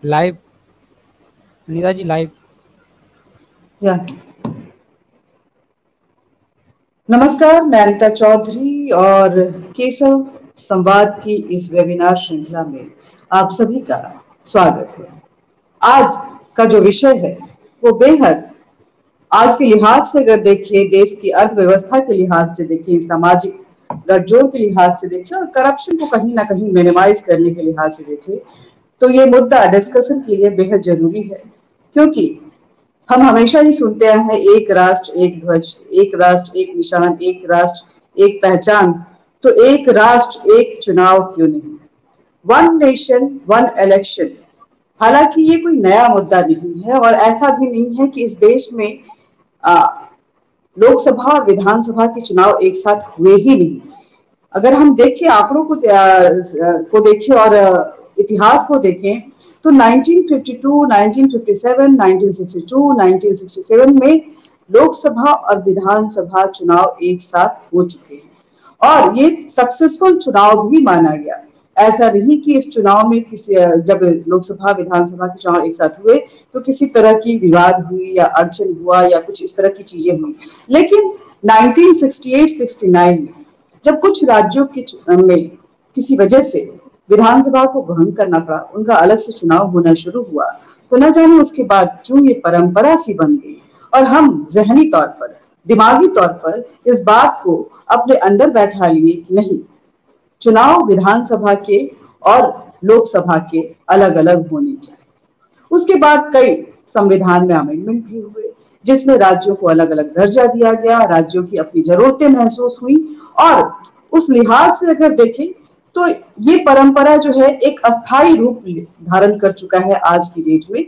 Live. Nita जी live. या नमस्कार, मैं अनिता चौधरी और केशव संवाद की इस वेबिनार श्रृंखला में आप सभी का स्वागत है। आज का जो विषय है वो बेहद आज के लिहाज से अगर देखें, देश की अर्थव्यवस्था के लिहाज से देखें, सामाजिक गठजोड़ के लिहाज से देखें और करप्शन को कहीं ना कहीं मिनिमाइज करने के लिहाज से देखें, तो ये मुद्दा डिस्कशन के लिए बेहद जरूरी है। क्योंकि हम हमेशा ही सुनते हैं एक राष्ट्र एक ध्वज, एक राष्ट्र एक निशान, एक राष्ट्र एक पहचान, तो एक राष्ट्र एक चुनाव क्यों नहीं? One nation one election. हालांकि ये कोई नया मुद्दा नहीं है और ऐसा भी नहीं है कि इस देश में लोकसभा और विधानसभा के चुनाव एक साथ हुए ही नहीं। अगर हम देखें आंकड़ों को देखें और इतिहास को देखें तो 1952, 1957, 1962, 1967 में लोकसभा और विधानसभा चुनाव एक साथ हो चुके हैं और ये सक्सेसफुल चुनाव भी माना गया। ऐसा नहीं कि इस चुनाव में किसी जब लोकसभा विधानसभा के चुनाव एक साथ हुए तो किसी तरह की विवाद हुई या अड़चन हुआ या कुछ इस तरह की चीजें हुई। लेकिन 1968-69 में जब कुछ राज्यों में किसी वजह से विधानसभा को ग्रहण करना पड़ा, उनका अलग से चुनाव होना शुरू हुआ, तो न जाने उसके बाद क्यों ये परंपरा सी बन गई और हम जहनी तौर पर, दिमागी तौर पर इस बात को अपने अंदर बैठा लिए कि नहीं, चुनाव विधानसभा के और लोकसभा के अलग अलग होने चाहिए। उसके बाद कई संविधान में अमेंडमेंट भी हुए जिसमें राज्यों को अलग अलग दर्जा दिया गया, राज्यों की अपनी जरूरतें महसूस हुई और उस लिहाज से अगर देखें तो ये परंपरा जो है एक अस्थायी रूप धारण कर चुका है आज की डेट में।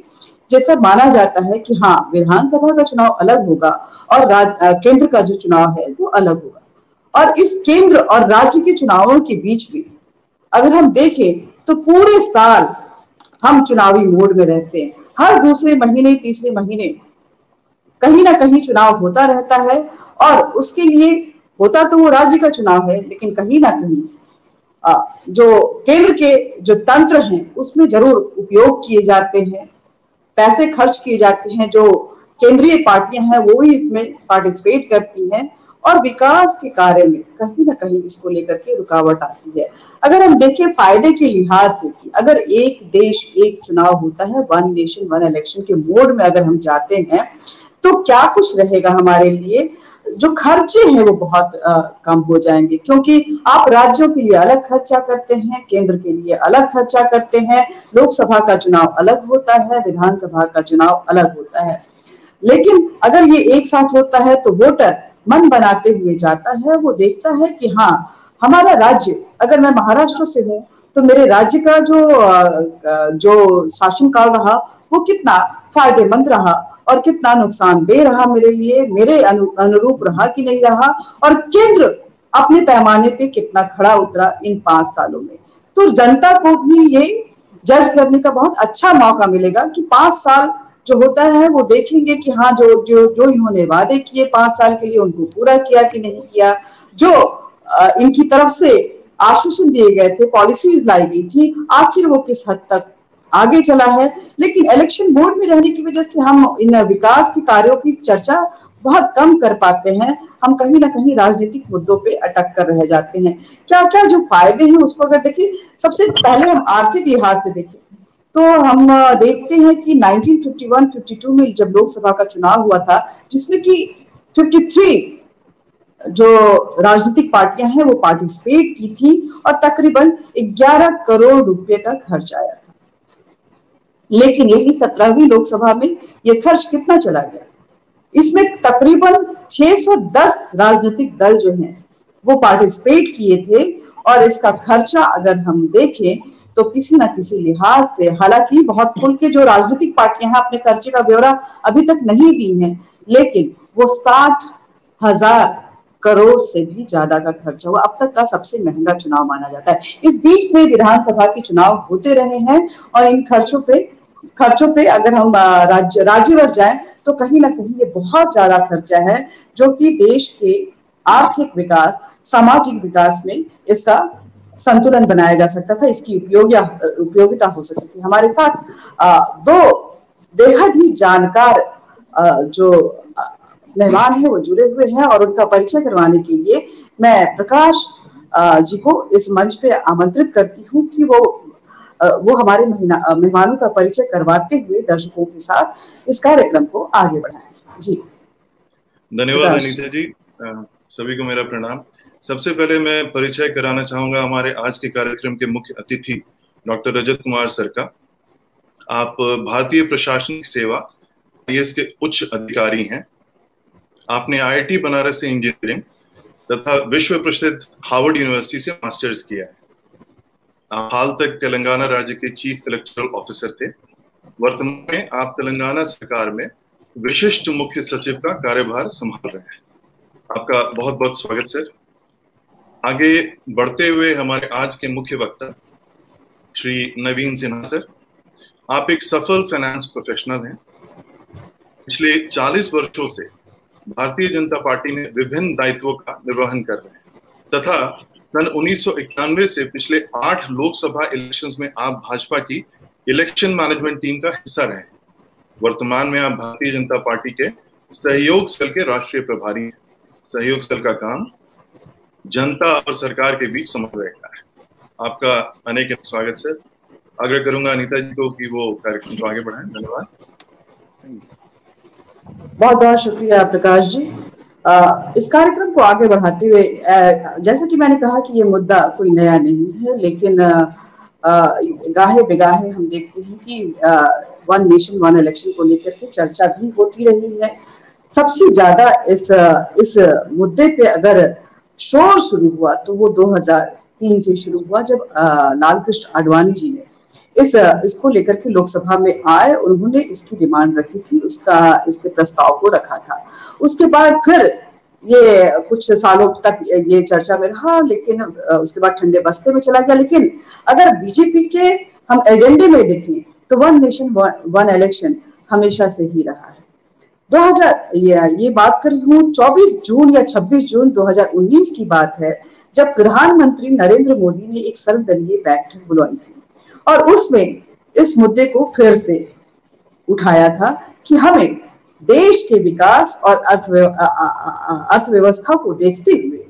जैसा माना जाता है कि हाँ, विधानसभा का चुनाव अलग होगा और केंद्र का जो चुनाव है वो अलग होगा। और इस केंद्र और राज्य के चुनावों के बीच में अगर हम देखें तो पूरे साल हम चुनावी मोड में रहते हैं। हर दूसरे महीने, तीसरे महीने कहीं ना कहीं चुनाव होता रहता है और उसके लिए होता तो वो राज्य का चुनाव है, लेकिन कहीं ना कहीं जो केंद्र के जो तंत्र हैं उसमें जरूर उपयोग किए जाते हैं, पैसे खर्च किए जाते हैं। जो केंद्रीय पार्टियां हैं वो ही इसमें पार्टिसिपेट करती हैं और विकास के कार्य में कहीं ना कहीं इसको लेकर के रुकावट आती है। अगर हम देखें फायदे के लिहाज से कि अगर एक देश एक चुनाव होता है, वन नेशन वन इलेक्शन के मोड में अगर हम जाते हैं तो क्या कुछ रहेगा हमारे लिए। जो खर्चे हैं वो बहुत कम हो जाएंगे, क्योंकि आप राज्यों के लिए अलग खर्चा करते हैं, केंद्र के लिए अलग खर्चा करते हैं, लोकसभा का चुनाव अलग होता है, विधानसभा का चुनाव अलग होता है। लेकिन अगर ये एक साथ होता है तो वोटर मन बनाते हुए जाता है, वो देखता है कि हाँ, हमारा राज्य, अगर मैं महाराष्ट्र से हूँ तो मेरे राज्य का जो शासनकाल रहा वो कितना फायदेमंद रहा और कितना नुकसानदेह रहा मेरे लिए, मेरे अनुरूप रहा कि नहीं रहा, और केंद्र अपने पैमाने पे कितना खड़ा उतरा इन 5 सालों में। तो जनता को भी ये जज करने का बहुत अच्छा मौका मिलेगा कि 5 साल जो होता है वो देखेंगे कि हाँ, जो जो जो इन्होंने वादे किए 5 साल के लिए उनको पूरा किया कि नहीं किया, जो इनकी तरफ से आश्वासन दिए गए थे, पॉलिसीज लाई गई थी, आखिर वो किस हद तक आगे चला है। लेकिन इलेक्शन बोर्ड में रहने की वजह से हम इन विकास के कार्यों की चर्चा बहुत कम कर पाते हैं। हम कहीं ना कहीं राजनीतिक मुद्दों पे अटक कर रह जाते हैं। क्या क्या जो फायदे हैं उसको अगर देखें, सबसे पहले हम आर्थिक लिहाज से देखें तो हम देखते हैं कि 1951-52 में जब लोकसभा का चुनाव हुआ था, जिसमें कि 53 जो राजनीतिक पार्टियां हैं वो पार्टिसिपेट की थी और तकरीबन 11 करोड़ रुपए का खर्च आया था। लेकिन यही 17वीं लोकसभा में ये खर्च कितना चला गया? इसमें तकरीबन 610 राजनीतिक दल जो हैं वो पार्टिसिपेट किए थे और इसका खर्चा अगर हम देखें तो किसी ना किसी लिहाज से, हालांकि बहुत खुल के जो राजनीतिक पार्टियां हैं अपने खर्चे का ब्यौरा अभी तक नहीं दी हैं, लेकिन वो 60,000 करोड़ से भी ज्यादा का खर्चा हुआ। अब तक का सबसे महंगा चुनाव माना जाता है। इस बीच में विधानसभा के चुनाव होते रहे हैं और इन खर्चों पे अगर हम राज्यवार जाएं तो कहीं ना कहीं ये बहुत ज्यादा खर्चा है, जो कि देश के आर्थिक विकास, सामाजिक विकास में इसका संतुलन बनाया जा सकता था, इसकी उपयोगिता हो सकती थी। हमारे साथ दो बेहद ही जानकार जो मेहमान है वो जुड़े हुए हैं और उनका परिचय करवाने के लिए मैं प्रकाश जी को इस मंच पे आमंत्रित करती हूँ कि वो हमारे मेहमानों का परिचय करवाते हुए दर्शकों के साथ इस कार्यक्रम को आगे बढ़ाएं। जी धन्यवाद अनीता जी। सभी को मेरा प्रणाम। सबसे पहले मैं परिचय कराना चाहूंगा हमारे आज के कार्यक्रम के मुख्य अतिथि डॉक्टर रजत कुमार सर का। आप भारतीय प्रशासनिक सेवा IAS के उच्च अधिकारी हैं। आपने IIT बनारस से इंजीनियरिंग तथा विश्व प्रसिद्ध हार्वर्ड यूनिवर्सिटी से मास्टर्स किया है। हाल तक तेलंगाना राज्य के चीफ इलेक्टोरल ऑफिसर थे। वर्तमान में आप तेलंगाना सरकार में विशिष्ट मुख्य सचिव का कार्यभार संभाल रहे हैं। आपका बहुत बहुत स्वागत सर। आगे बढ़ते हुए हमारे आज के मुख्य वक्ता श्री नवीन सिन्हा सर। आप एक सफल फाइनेंस प्रोफेशनल हैं। पिछले 40 वर्षों से भारतीय जनता पार्टी में विभिन्न दायित्वों का निर्वहन कर रहे हैं तथा सन 1991 से पिछले 8 लोकसभा इलेक्शंस में आप भाजपा की इलेक्शन मैनेजमेंट टीम का हिस्सा रहे। वर्तमान में आप भारतीय जनता पार्टी के सहयोग सेल के राष्ट्रीय प्रभारी हैं। सहयोग सेल का काम जनता और सरकार के बीच समन्वय का है। आपका अनेक स्वागत सर। आग्रह करूंगा अनीता जी को कि वो कार्यक्रम को आगे बढ़ाएं। धन्यवाद। बहुत बहुत शुक्रिया प्रकाश जी। इस कार्यक्रम को आगे बढ़ाते हुए जैसा कि मैंने कहा कि ये मुद्दा कोई नया नहीं है, लेकिन गाहे बेगाहे हम देखते हैं कि वन नेशन वन इलेक्शन को लेकर के चर्चा भी होती रही है। सबसे ज्यादा इस मुद्दे पे अगर शोर शुरू हुआ तो वो 2003 से शुरू हुआ, जब लाल कृष्ण आडवाणी जी ने इसको लेकर के लोकसभा में आए। उन्होंने इसकी डिमांड रखी थी, इसके प्रस्ताव को रखा था। उसके बाद फिर ये कुछ सालों तक ये चर्चा में रहा, लेकिन उसके बाद ठंडे बस्ते में चला गया। लेकिन अगर बीजेपी के हम एजेंडे में देखें तो वन नेशन वन इलेक्शन हमेशा से ही रहा है। 2000 ये बात कर रही हूँ 24 जून या 26 जून 2019 की बात है, जब प्रधानमंत्री नरेंद्र मोदी ने एक सर्वदलीय बैठक बुलाई थी और उसमें इस मुद्दे को फिर से उठाया था कि हमें देश के विकास और अर्थव्यवस्था को देखते हुए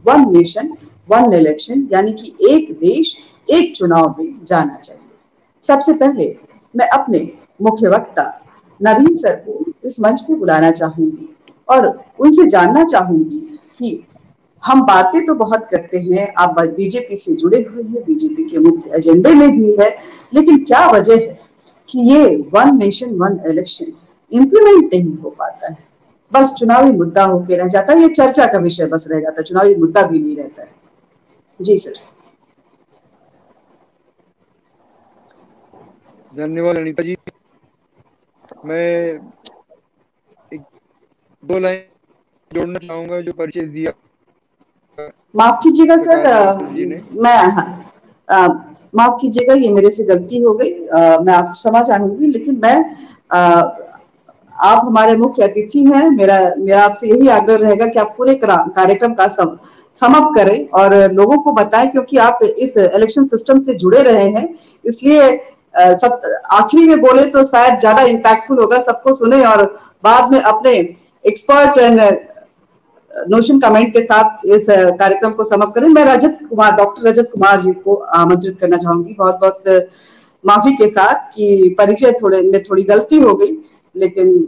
वन नेशन वन इलेक्शन यानी कि एक देश एक चुनाव में जाना चाहिए। सबसे पहले मैं अपने मुख्य वक्ता नवीन सर को इस मंच पे बुलाना चाहूंगी और उनसे जानना चाहूंगी कि हम बातें तो बहुत करते हैं, आप बीजेपी से जुड़े हुए हैं, बीजेपी के मुख्य एजेंडे में भी है, लेकिन क्या वजह है कि ये one nation one election implement नहीं हो पाता है? बस चुनावी मुद्दा होके रह जाता है, ये चर्चा का विषय बस रह जाता है, चुनावी मुद्दा भी नहीं रहता है। जी सर। धन्यवाद अनीता जी। मैं एक दो लाइन जोड़ना चाहूंगा जो परिचय दिया। माफ कीजिएगा सर, माफ कीजिएगा, ये मेरे से गलती हो गई। मैं आपको क्षमा चाहूंगी, लेकिन मैं आप हमारे मुख्य अतिथि हैं। मेरा आपसे यही आग्रह रहेगा कि आप पूरे कार्यक्रम का समअप करें और लोगों को बताएं, क्योंकि आप इस इलेक्शन सिस्टम से जुड़े रहे हैं, इसलिए सब आखिरी में बोले तो शायद ज्यादा इम्पैक्टफुल होगा, सबको सुने और बाद में अपने एक्सपर्ट एंड नोशन कमेंट के साथ इस कार्यक्रम को समअप करें। मैं डॉक्टर रजत कुमार जी को आमंत्रित करना चाहूंगी, बहुत बहुत माफी के साथ कि परिचय में थोड़ी गलती हो गई, लेकिन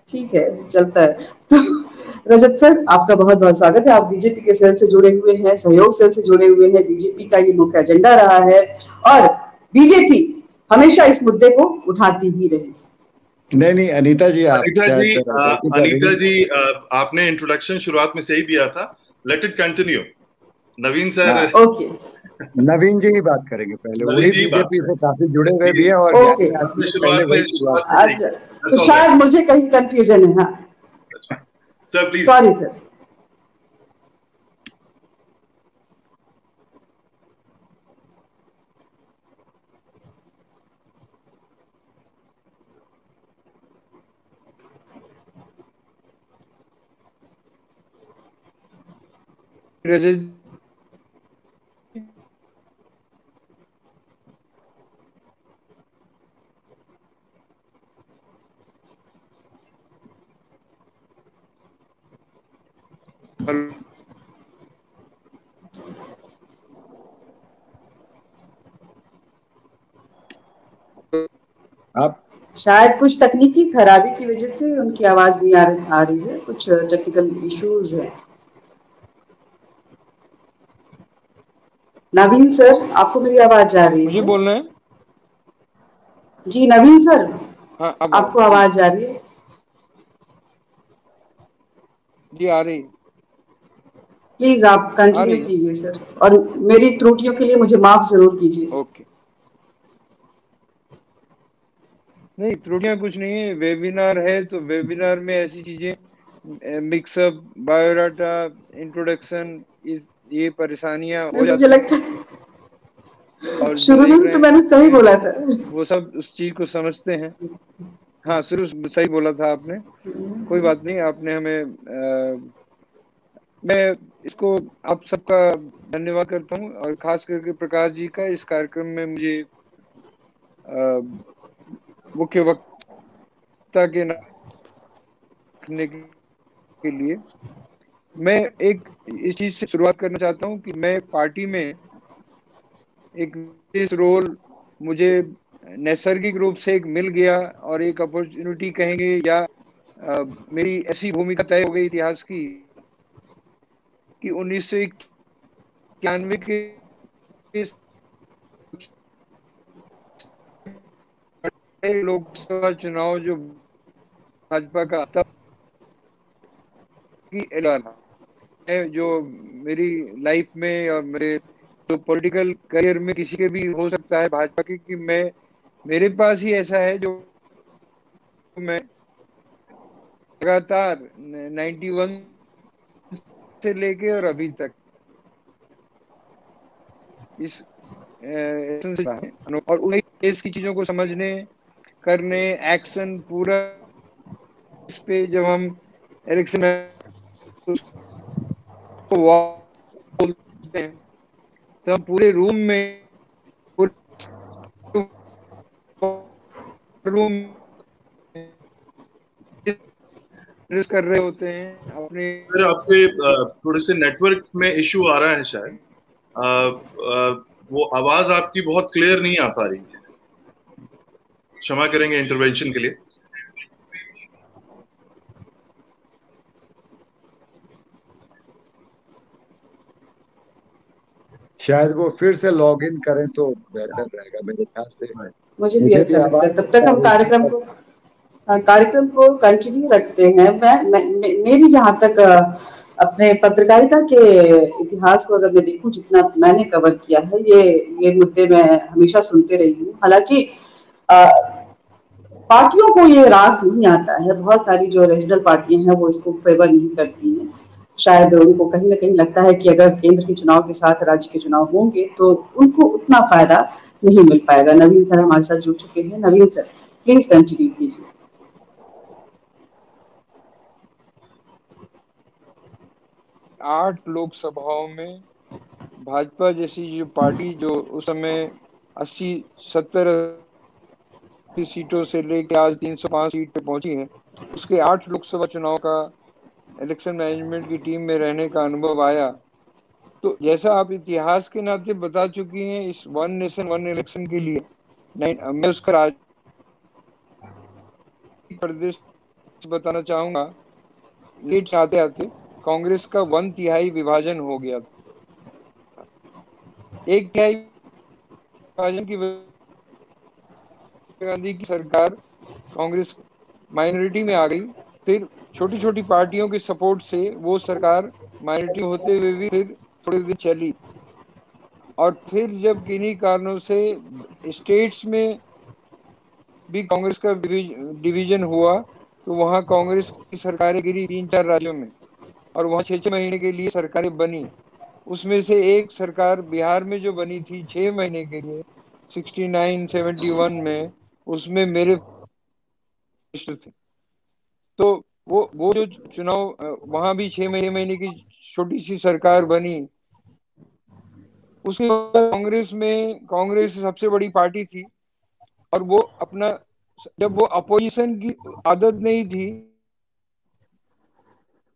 ठीक है, चलता है। तो रजत सर, आपका बहुत बहुत स्वागत है। आप बीजेपी के सेल से जुड़े हुए हैं, सहयोग सेल से जुड़े हुए हैं, बीजेपी का ये मुख्य एजेंडा रहा है और बीजेपी हमेशा इस मुद्दे को उठाती ही रही। नहीं अनीता जी, अनीता जी आपने इंट्रोडक्शन शुरुआत में सही दिया था, let it continue. Naveen sir. Okay, Naveen ji ही बात करेंगे पहले, वही बीजेपी से काफी जुड़े हुए भी है और तो शायद मुझे कहीं कंफ्यूजन है। हाँ सर प्लीज। Sorry sir. आप शायद कुछ तकनीकी खराबी की वजह से उनकी आवाज नहीं आ रही है, कुछ टेक्निकल इश्यूज है। नवीन सर, आपको मेरी आवाज आ रही है? मुझे बोलना है? जी नवीन सर, हाँ, अब आपको आवाज आ रही है? जी आ रही। प्लीज आप कंटिन्यू कीजिए सर, और मेरी त्रुटियों के लिए मुझे माफ जरूर कीजिए। ओके, नहीं त्रुटियां कुछ नहीं है, वेबिनार है तो वेबिनार में ऐसी चीजें मिक्सअप, बायोडाटा, इंट्रोडक्शन, ये परेशानियां हो मुझे जाती हैं। लगता है और जो शुरू देख में रहे तो मैंने सही बोला था। वो सब उस चीज को समझते हैं। हाँ, शुरू सही बोला था आपने, कोई बात नहीं। आपने हमें मैं इसको आप सबका धन्यवाद करता हूँ, और खास करके प्रकाश जी का इस कार्यक्रम में मुझे मुख्य वक्ता के रखने के लिए। मैं एक इस चीज से शुरुआत करना चाहता हूँ कि मैं पार्टी में एक विशेष रोल मुझे नैसर्गिक रूप से एक मिल गया, और एक अपॉर्चुनिटी कहेंगे, या मेरी ऐसी भूमिका तय हो गई इतिहास की कि 1991 के लोकसभा चुनाव जो भाजपा का तब की ऐलान है, जो मेरी लाइफ में और मेरे जो पॉलिटिकल करियर में किसी के भी हो सकता है भाजपा के, कि मैं मेरे पास ही ऐसा है जो मैं लगातार 91 से लेके और अभी तक इस और उन्हें देश की चीजों को समझने, करने, एक्शन पूरा इस पे जब हम इलेक्शन में उसको बोलते हैं तो हम पूरे रूम में, पूरे रूम कर रहे होते हैं अपने। सर आपके थोड़े से नेटवर्क में इश्यू आ रहा है शायद। वो आवाज आपकी बहुत क्लियर नहीं आ पा रही है, क्षमा करेंगे इंटरवेंशन के लिए। शायद वो फिर से लॉग इन करें तो बेहतर रहेगा मेरे ख्याल से। मुझे भी ऐसा लगता है। तब तक हम कार्यक्रम को कंटिन्यू रखते हैं। मेरी जहां तक अपने पत्रकारिता के इतिहास को अगर मैं देखूं, जितना मैंने कवर किया है, ये मुद्दे मैं हमेशा सुनते रही हूँ। हालांकि पार्टियों को ये रास नहीं आता है, बहुत सारी जो रीजनल पार्टियां हैं वो इसको फेवर नहीं करती हैं। शायद उनको कहीं ना कहीं लगता है कि अगर केंद्र के चुनाव के साथ राज्य के चुनाव होंगे तो उनको उतना फायदा नहीं मिल पाएगा। नवीन सर हमारे साथ जुड़ चुके हैं। नवीन सर प्लीज कंटिन्यू कीजिए। 8 लोकसभाओं में भाजपा जैसी जो पार्टी जो उस समय 80-70 सीटों से लेकर आज 305 सीट पे पहुंची है, उसके 8 लोकसभा चुनाव का इलेक्शन मैनेजमेंट की टीम में रहने का अनुभव आया। तो जैसा आप इतिहास के नाते बता चुकी हैं, इस वन नेशन वन इलेक्शन के लिए मैं उसका राजनीतिक परिदृश्य बताना चाहूंगा। लेट आते आते कांग्रेस का 1/3 विभाजन हो गया था। 1/3 विभाजन की गांधी की सरकार, कांग्रेस माइनॉरिटी में आ गई। फिर छोटी छोटी पार्टियों के सपोर्ट से वो सरकार माइनॉरिटी होते हुए भी फिर थोड़े दिन चली, और फिर जब किन्हीं कारणों से स्टेट्स में भी कांग्रेस का डिवीजन हुआ, तो वहां कांग्रेस की सरकारें गिरी 3-4 राज्यों में, और वहां 6-6 महीने के लिए सरकारें बनी। उसमें से एक सरकार बिहार में जो बनी थी 6 महीने के लिए 69-71 में, उसमें मेरे थे। तो वो जो चुनाव वहां भी 6 महीने की छोटी सी सरकार बनी। उसके बाद कांग्रेस सबसे बड़ी पार्टी थी, और वो अपना, जब वो अपोजिशन की आदत नहीं थी,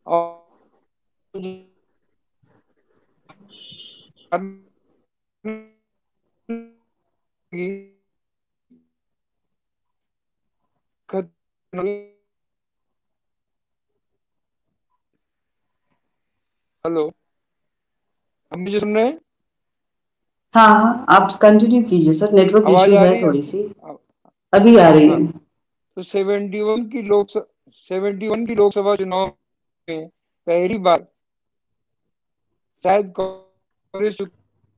और हेलो, अब मुझे सुन रहे हैं? हाँ, आप कंटिन्यू कीजिए सर, नेटवर्क आवाज इशू आ है रही है? थोड़ी सी, अभी आ रही है। हाँ, तो 71 की लोकसभा चुनाव में पहली बार शायद कांग्रेस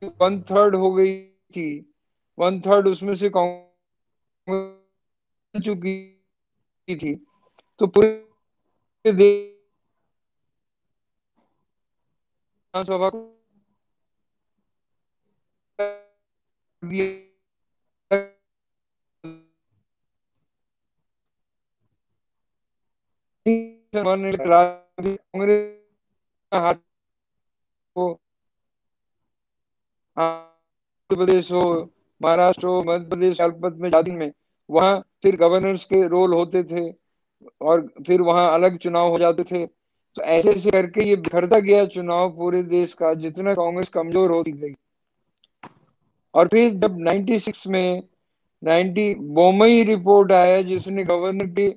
1/3 हो गई थी, 1/3 उसमें से कांग्रेस चुकी थी, तो पूरे देश विधानसभा कांग्रेस हाथ को, आंध्र प्रदेश हो, महाराष्ट्र हो, मध्य प्रदेश, अल्पमत में जाति में, वहां फिर गवर्नर्स के रोल होते थे और फिर वहां अलग चुनाव हो जाते थे। तो ऐसे ऐसे करके ये बिखरता गया चुनाव पूरे देश का, जितना कांग्रेस कमजोर होती गई। और फिर जब 96 में 90 बोमई रिपोर्ट आया, जिसने गवर्नर के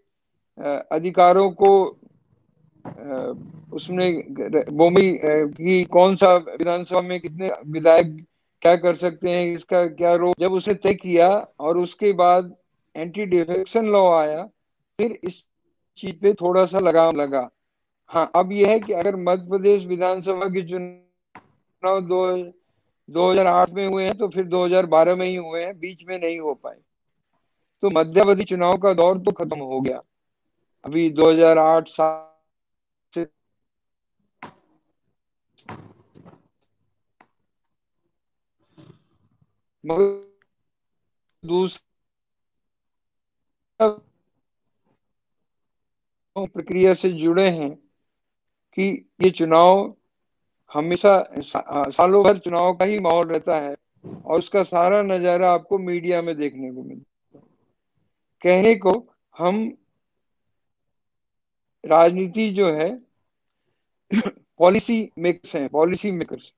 अधिकारों को उसने बोमई की कौन सा विधानसभा में कितने विधायक क्या कर सकते हैं, इसका क्या रोल, जब उसने तय किया और उसके बाद एंटी डिफेक्शन लॉ आया, फिर इस चीज पे थोड़ा सा लगाम लगा। हाँ, अब यह है कि अगर मध्य प्रदेश विधानसभा के चुनाव 2008 में हुए हैं तो फिर 2012 में ही हुए हैं, बीच में नहीं हो पाए। तो मध्यावधि चुनाव का दौर तो खत्म हो गया अभी 2008 से। मगर दूसरा प्रक्रिया से जुड़े हैं कि ये चुनाव हमेशा सालों भर चुनाव का ही माहौल रहता है और उसका सारा नजारा आपको मीडिया में देखने को मिलता है। कहने को हम राजनीति जो है पॉलिसी मेकर्स हैं, पॉलिसी मेकर्स,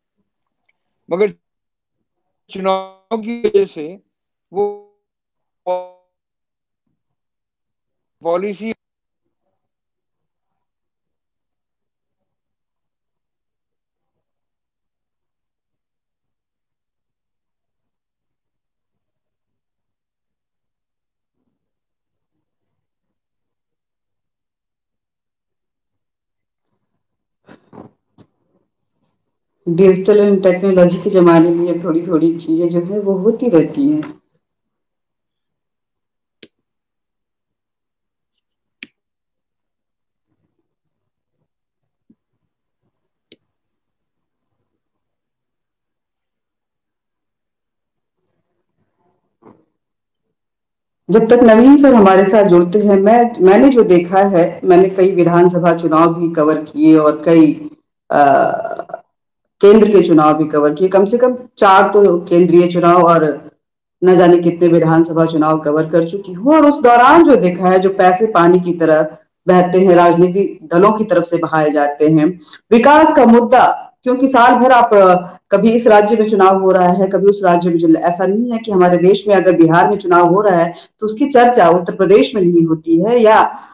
मगर चुनाव की वजह से वो पॉलिसी डिजिटल एंड टेक्नोलॉजी के जमाने में ये थोड़ी थोड़ी चीजें जो है वो होती रहती हैं। जब तक नवीन सर हमारे साथ जुड़ते हैं, मैंने जो देखा है, मैंने कई विधानसभा चुनाव भी कवर किए और कई केंद्र के चुनाव भी कवर किए, कम से कम 4 तो केंद्रीय चुनाव और न जाने कितने विधानसभा चुनाव कवर कर चुकी हूँ। और उस दौरान जो देखा है, जो पैसे पानी की तरह बहते हैं, राजनीतिक दलों की तरफ से बहाए जाते हैं, विकास का मुद्दा, क्योंकि साल भर आप कभी इस राज्य में चुनाव हो रहा है, कभी उस राज्य में, ऐसा नहीं है कि हमारे देश में अगर बिहार में चुनाव हो रहा है तो उसकी चर्चा उत्तर प्रदेश में नहीं होती है, या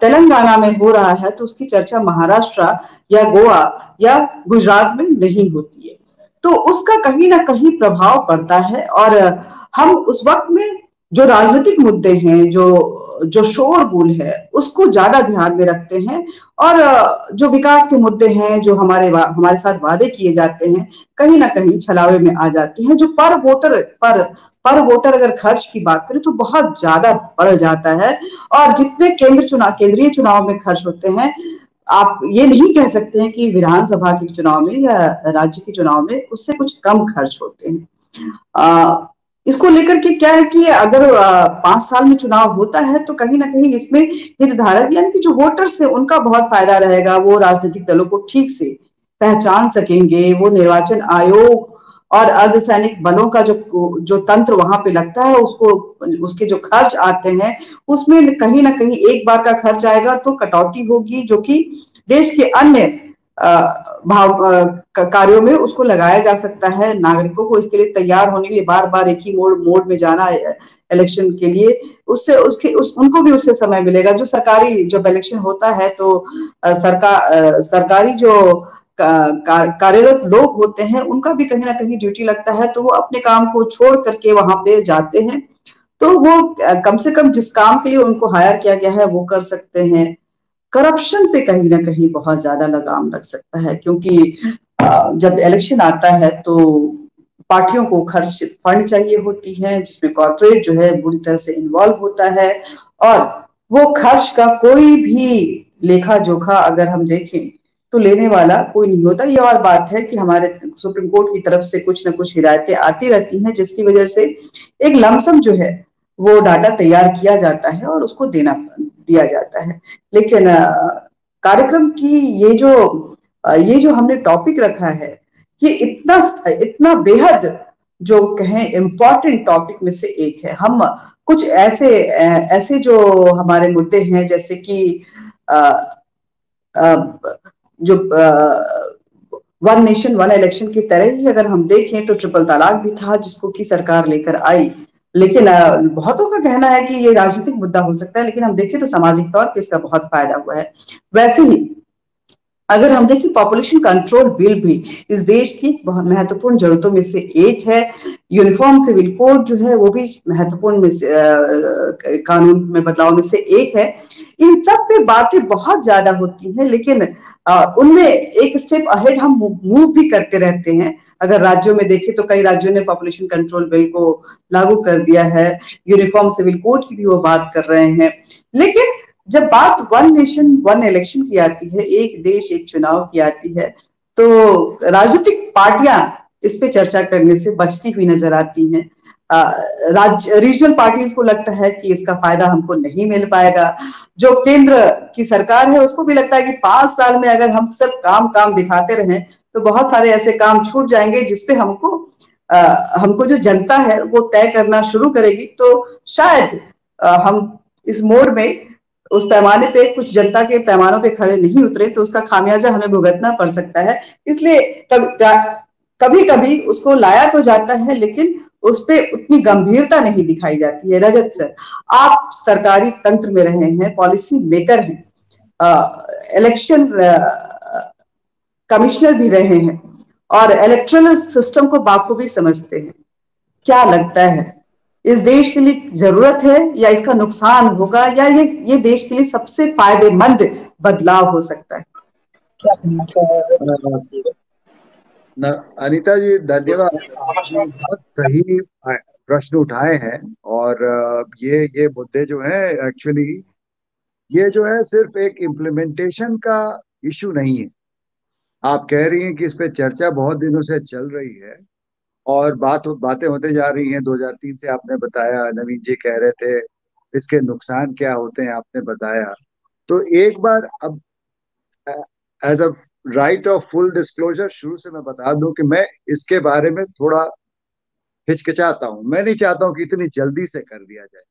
तेलंगाना में हो रहा है तो उसकी चर्चा महाराष्ट्र या गोवा या गुजरात में नहीं होती है। तो उसका कहीं ना कहीं प्रभाव पड़ता है और हम उस वक्त में जो राजनीतिक मुद्दे हैं, जो शोरगुल है, उसको ज्यादा ध्यान में रखते हैं और जो विकास के मुद्दे हैं, जो हमारे साथ वादे किए जाते हैं, कहीं ना कहीं छलावे में आ जाते हैं। जो पर वोटर अगर खर्च की बात करें तो बहुत ज्यादा बढ़ जाता है और जितने केंद्रीय चुनाव में खर्च होते हैं, आप ये नहीं कह सकते हैं कि विधानसभा के चुनाव में या राज्य के चुनाव में उससे कुछ कम खर्च होते हैं। इसको लेकर के क्या है कि अगर 5 साल में चुनाव होता है तो कहीं ना कहीं इसमें हितधारक यानी कि जो वोटर्स है उनका बहुत फायदा रहेगा। वो राजनीतिक दलों को ठीक से पहचान सकेंगे, वो निर्वाचन आयोग और अर्धसैनिक बलों का जो तंत्र वहां पे लगता है, उसके जो खर्च आते हैं उसमें कहीं ना कहीं एक बार का खर्च आएगा तो कटौती होगी, जो कि देश के अन्य कार्यों में उसको लगाया जा सकता है। नागरिकों को इसके लिए तैयार होने के लिए बार बार एक ही मोड में जाना इलेक्शन के लिए, उससे उनको भी उससे समय मिलेगा। जो सरकारी जब इलेक्शन होता है तो सरकारी जो कार्यरत लोग होते हैं उनका भी कहीं ना कहीं ड्यूटी लगता है, तो वो अपने काम को छोड़ करके वहां पे जाते हैं, तो वो कम से कम जिस काम के लिए उनको हायर किया गया है वो कर सकते हैं। करप्शन पे कहीं ना कहीं बहुत ज्यादा लगाम लग सकता है, क्योंकि जब इलेक्शन आता है तो पार्टियों को खर्च फंड चाहिए होती है, जिसमें कॉर्पोरेट जो है बुरी तरह से इन्वॉल्व होता है, और वो खर्च का कोई भी लेखा जोखा अगर हम देखें तो लेने वाला कोई नहीं होता। ये और बात है कि हमारे सुप्रीम कोर्ट की तरफ से कुछ न कुछ हिदायतें आती रहती हैं, जिसकी वजह से एक लमसम जो है वो डाटा तैयार किया जाता है और उसको दिया जाता है। लेकिन कार्यक्रम की ये जो हमने टॉपिक रखा है, ये इतना बेहद जो कहें इम्पोर्टेंट टॉपिक में से एक है। हम कुछ ऐसे जो हमारे मुद्दे हैं, जैसे कि जो वन नेशन वन इलेक्शन की तरह ही अगर हम देखें तो ट्रिपल तलाक भी था जिसको की सरकार लेकर आई, लेकिन बहुतों का कहना है कि ये राजनीतिक मुद्दा हो सकता है, लेकिन हम देखें तो सामाजिक तौर पे इसका बहुत फायदा हुआ है। वैसे ही अगर हम देखें पॉपुलेशन कंट्रोल बिल भी इस देश की बहुत महत्वपूर्ण जरूरतों में से एक है। यूनिफॉर्म सिविल कोड जो है वो भी महत्वपूर्ण में से कानून में बदलाव में से एक है। इन सब पे बातें बहुत ज्यादा होती हैं, लेकिन उनमें एक स्टेप अहेड हम मूव भी करते रहते हैं। अगर राज्यों में देखें तो कई राज्यों ने पॉपुलेशन कंट्रोल बिल को लागू कर दिया है, यूनिफॉर्म सिविल कोड की भी वो बात कर रहे हैं। लेकिन जब बात वन नेशन वन इलेक्शन की आती है, एक देश एक चुनाव की आती है, तो राजनीतिक पार्टियां इस पे चर्चा करने से बचती हुई नजर आती हैं। रीजनल पार्टीज को लगता है कि इसका फायदा हमको नहीं मिल पाएगा। जो केंद्र की सरकार है उसको भी लगता है कि 5 साल में अगर हम सब काम दिखाते रहें तो बहुत सारे ऐसे काम छूट जाएंगे जिसपे हमको जो जनता है वो तय करना शुरू करेगी। तो शायद हम इस मोड़ में उस पैमाने पे कुछ जनता के पैमानों पे खड़े नहीं उतरे तो उसका खामियाजा हमें भुगतना पड़ सकता है। इसलिए कभी कभी उसको लाया तो जाता है, लेकिन उस पे उतनी गंभीरता नहीं दिखाई जाती है। रजत सर, आप सरकारी तंत्र में रहे हैं, पॉलिसी मेकर हैं, इलेक्शन कमिश्नर भी रहे हैं और इलेक्ट्रल सिस्टम को बाखूबी समझते हैं। क्या लगता है इस देश के लिए जरूरत है या इसका नुकसान होगा, या ये देश के लिए सबसे फायदेमंद बदलाव हो सकता है? क्या अनीता जी धन्यवाद, आपने बहुत सही प्रश्न उठाए हैं। और ये मुद्दे जो है एक्चुअली ये जो है सिर्फ एक इम्प्लीमेंटेशन का इशू नहीं है। आप कह रही हैं कि इस पे चर्चा बहुत दिनों से चल रही है और बातें होते जा रही हैं। 2003 से आपने बताया, नवीन जी कह रहे थे इसके नुकसान क्या होते हैं, आपने बताया। तो एक बार अब as a right of full disclosure शुरू से मैं बता दूं कि मैं इसके बारे में थोड़ा हिचकिचाता हूं। मैं नहीं चाहता हूं कि इतनी जल्दी से कर दिया जाए।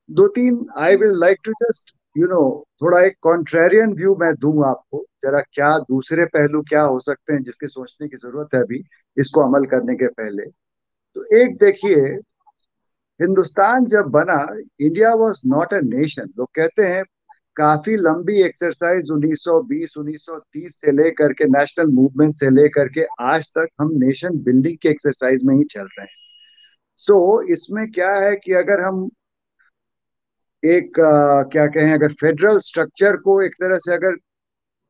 2-3 I will like to just थोड़ा एक कॉन्ट्रेरियन व्यू मैं दूं आपको, जरा क्या दूसरे पहलू क्या हो सकते हैं जिसके सोचने की जरूरत है अभी इसको अमल करने के पहले। तो एक देखिए, हिंदुस्तान जब बना, India was not a nation. लोग कहते हैं काफी लंबी एक्सरसाइज 1920-1930 से लेकर के नेशनल मूवमेंट से लेकर के आज तक हम नेशन बिल्डिंग के एक्सरसाइज में ही चल रहे हैं। सो इसमें क्या है कि अगर हम एक क्या कहें, अगर फेडरल स्ट्रक्चर को एक तरह से अगर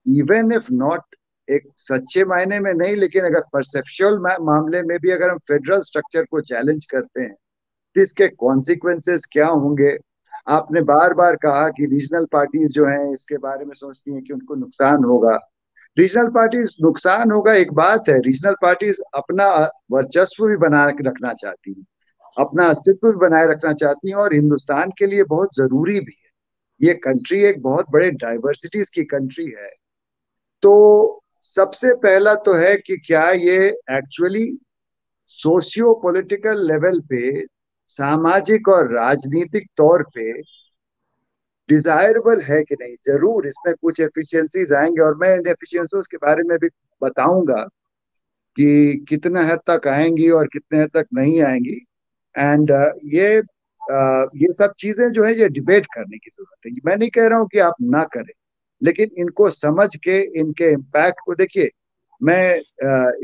इवन इफ नॉट एक सच्चे मायने में नहीं, लेकिन अगर परसेप्चुअल मामले में भी अगर हम फेडरल स्ट्रक्चर को चैलेंज करते हैं तो इसके कॉन्सिक्वेंसेस क्या होंगे। आपने बार बार कहा कि रीजनल पार्टीज जो हैं इसके बारे में सोचती हैं कि उनको नुकसान होगा। रीजनल पार्टीज नुकसान होगा एक बात है, रीजनल पार्टीज अपना वर्चस्व भी बना रखना चाहती हैं, अपना अस्तित्व भी बनाए रखना चाहती हैं, और हिंदुस्तान के लिए बहुत जरूरी भी है। ये कंट्री एक बहुत बड़े डाइवर्सिटीज की कंट्री है। तो सबसे पहला तो है कि क्या ये एक्चुअली सोशियो पॉलिटिकल लेवल पे, सामाजिक और राजनीतिक तौर पे डिजायरेबल है कि नहीं। जरूर इसमें कुछ एफिशिएंसीज आएंगे और मैं इन एफिशिएंसीज के बारे में भी बताऊंगा कि कितना हद तक आएंगी और कितने हद तक नहीं आएंगी। एंड ये सब चीजें जो है ये डिबेट करने की जरूरत है। मैं नहीं कह रहा हूं कि आप ना करें, लेकिन इनको समझ के इनके इम्पैक्ट को देखिए। मैं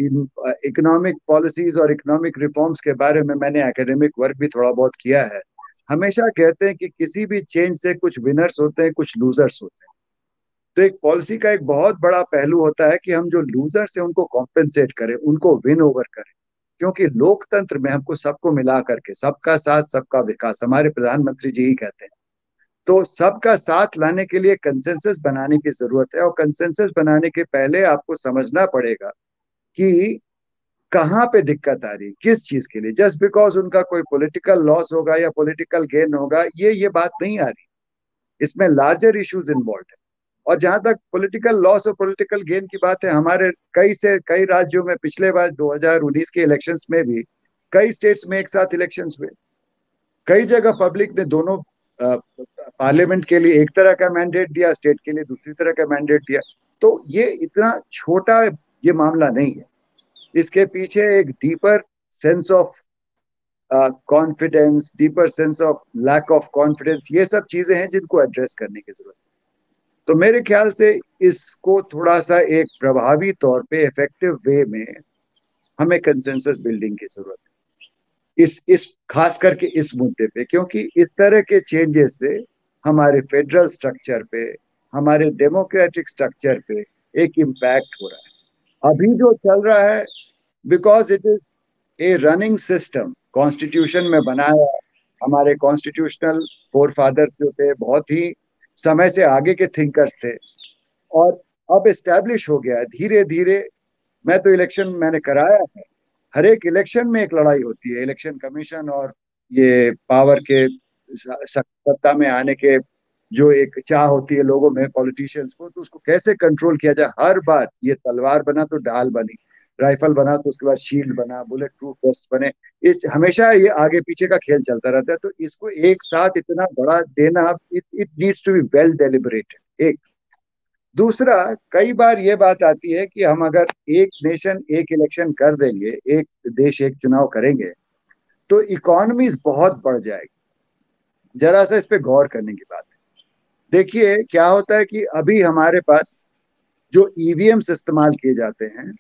इन इकोनॉमिक पॉलिसीज और इकोनॉमिक रिफॉर्म्स के बारे में मैंने एकेडमिक वर्क भी थोड़ा बहुत किया है। हमेशा कहते हैं कि किसी भी चेंज से कुछ विनर्स होते हैं, कुछ लूजर्स होते हैं। तो एक पॉलिसी का एक बहुत बड़ा पहलू होता है कि हम जो लूजर्स हैं उनको कॉम्पेंसेट करें, उनको विन ओवर करें। क्योंकि लोकतंत्र में हमको सबको मिला करके सबका साथ सबका विकास, हमारे प्रधानमंत्री जी ही कहते हैं। तो सबका साथ लाने के लिए कंसेंसस बनाने की जरूरत है, और कंसेंसस बनाने के पहले आपको समझना पड़ेगा कि कहाँ पे दिक्कत आ रही है, किस चीज के लिए। जस्ट बिकॉज उनका कोई पॉलिटिकल लॉस होगा या पॉलिटिकल गेन होगा, ये बात नहीं आ रही। इसमें लार्जर इश्यूज इन्वॉल्व है। और जहां तक पॉलिटिकल लॉस और पॉलिटिकल गेन की बात है, हमारे कई राज्यों में पिछले बार 2019 के इलेक्शंस में भी कई स्टेट्स में एक साथ इलेक्शंस हुए। कई जगह पब्लिक ने दोनों पार्लियामेंट के लिए एक तरह का मैंडेट दिया, स्टेट के लिए दूसरी तरह का मैंडेट दिया। तो ये इतना छोटा ये मामला नहीं है। इसके पीछे एक deeper sense of confidence, deeper sense of lack of confidence, ये सब चीजें हैं जिनको एड्रेस करने की जरूरत है। तो मेरे ख्याल से इसको थोड़ा सा एक प्रभावी तौर पे इफेक्टिव वे में हमें कंसेंसस बिल्डिंग की जरूरत है, इस खास करके इस मुद्दे पे। क्योंकि इस तरह के चेंजेस से हमारे फेडरल स्ट्रक्चर पे, हमारे डेमोक्रेटिक स्ट्रक्चर पे एक इम्पैक्ट हो रहा है। अभी जो चल रहा है, because it is a running system, constitution में बनाया, हमारे कॉन्स्टिट्यूशनल फोर फादर्स जो थे बहुत ही समय से आगे के थिंकर्स थे, और अब एस्टैब्लिश हो गया है धीरे धीरे। मैं तो इलेक्शन मैंने कराया है, हर एक इलेक्शन में एक लड़ाई होती है, इलेक्शन कमीशन और ये पावर के सत्ता में आने के जो एक चाह होती है लोगों में, पॉलिटिशियंस को, तो उसको कैसे कंट्रोल किया जाए। हर बार ये तलवार बना तो ढाल बनी, राइफल बना तो उसके बाद शील्ड बना, बुलेट प्रूफ वेस्ट बने। इस हमेशा ये आगे पीछे का खेल चलता रहता है। तो इसको एक साथ इतना बड़ा देना, it needs to be well deliberated. एक दूसरा, कई बार ये बात आती है कि हम अगर एक नेशन एक इलेक्शन कर देंगे, एक देश एक चुनाव करेंगे, तो इकोनॉमीज बहुत बढ़ जाएगी। जरा सा इस पे गौर करने की बात है। देखिए क्या होता है कि अभी हमारे पास जो ईवीएम्स इस्तेमाल किए जाते हैं,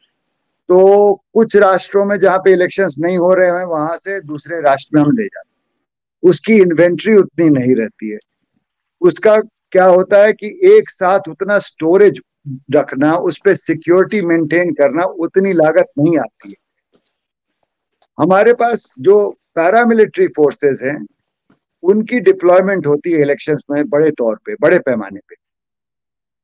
तो कुछ राष्ट्रों में जहां पे इलेक्शंस नहीं हो रहे हैं वहां से दूसरे राष्ट्र में हम ले जाते हैं। उसकी इन्वेंट्री उतनी नहीं रहती है। उसका क्या होता है कि एक साथ उतना स्टोरेज रखना, उस पर सिक्योरिटी मेंटेन करना, उतनी लागत नहीं आती है। हमारे पास जो पैरामिलिट्री फोर्सेस हैं उनकी डिप्लॉयमेंट होती है इलेक्शंस में बड़े तौर पे, बड़े पैमाने पे।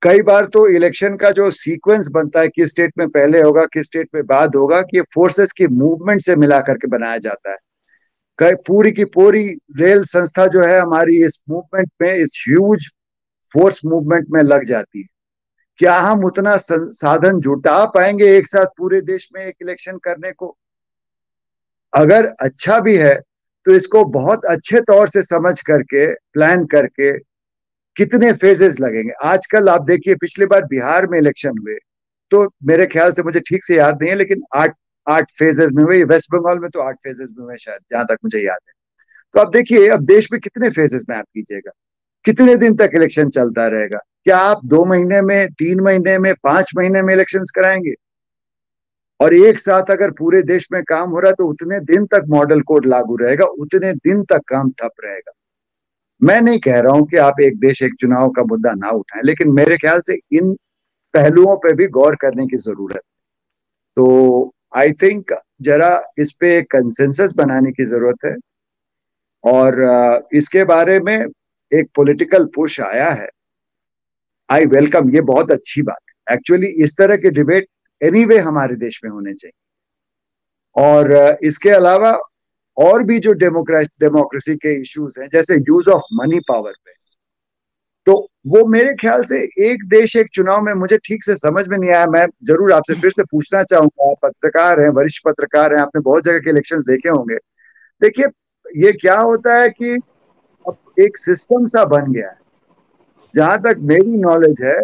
कई बार तो इलेक्शन का जो सीक्वेंस बनता है, किस स्टेट में पहले होगा किस स्टेट में बाद होगा, कि फोर्सेस की मूवमेंट से मिला करके बनाया जाता है। पूरी की पूरी रेल संस्था जो है हमारी इस मूवमेंट में, इस ह्यूज फोर्स मूवमेंट में लग जाती है। क्या हम उतना साधन जुटा पाएंगे एक साथ पूरे देश में एक इलेक्शन करने को? अगर अच्छा भी है तो इसको बहुत अच्छे तौर से समझ करके, प्लान करके, कितने फेजेस लगेंगे। आजकल आप देखिए, पिछली बार बिहार में इलेक्शन हुए तो मेरे ख्याल से, मुझे ठीक से याद नहीं है, लेकिन आठ फेजेस में हुए। वेस्ट बंगाल में तो 8 फेजेस में हुए शायद, जहां तक मुझे याद है। तो आप देखिए अब देश में कितने फेजेस में आप कीजिएगा, कितने दिन तक इलेक्शन चलता रहेगा? क्या आप 2 महीने में, 3 महीने में, 5 महीने में इलेक्शन कराएंगे? और एक साथ अगर पूरे देश में काम हो रहा है तो उतने दिन तक मॉडल कोड लागू रहेगा, उतने दिन तक काम ठप रहेगा। मैं नहीं कह रहा हूं कि आप एक देश एक चुनाव का मुद्दा ना उठाएं, लेकिन मेरे ख्याल से इन पहलुओं पे भी गौर करने की जरूरत। तो आई थिंक जरा इस पे एक कंसेंसस बनाने की जरूरत है। और इसके बारे में एक पॉलिटिकल पुश आया है, आई वेलकम, ये बहुत अच्छी बात है। एक्चुअली इस तरह के डिबेट एनीवे हमारे देश में होने चाहिए। और इसके अलावा और भी जो डेमोक्रेसी के इश्यूज हैं, जैसे यूज ऑफ मनी पावर पे, तो वो मेरे ख्याल से एक देश एक चुनाव में मुझे ठीक से समझ में नहीं आया। मैं जरूर आपसे फिर से पूछना चाहूंगा, आप पत्रकार हैं, वरिष्ठ पत्रकार हैं, आपने बहुत जगह के इलेक्शंस देखे होंगे। देखिए ये क्या होता है कि अब एक सिस्टम सा बन गया है जहां तक मेरी नॉलेज है,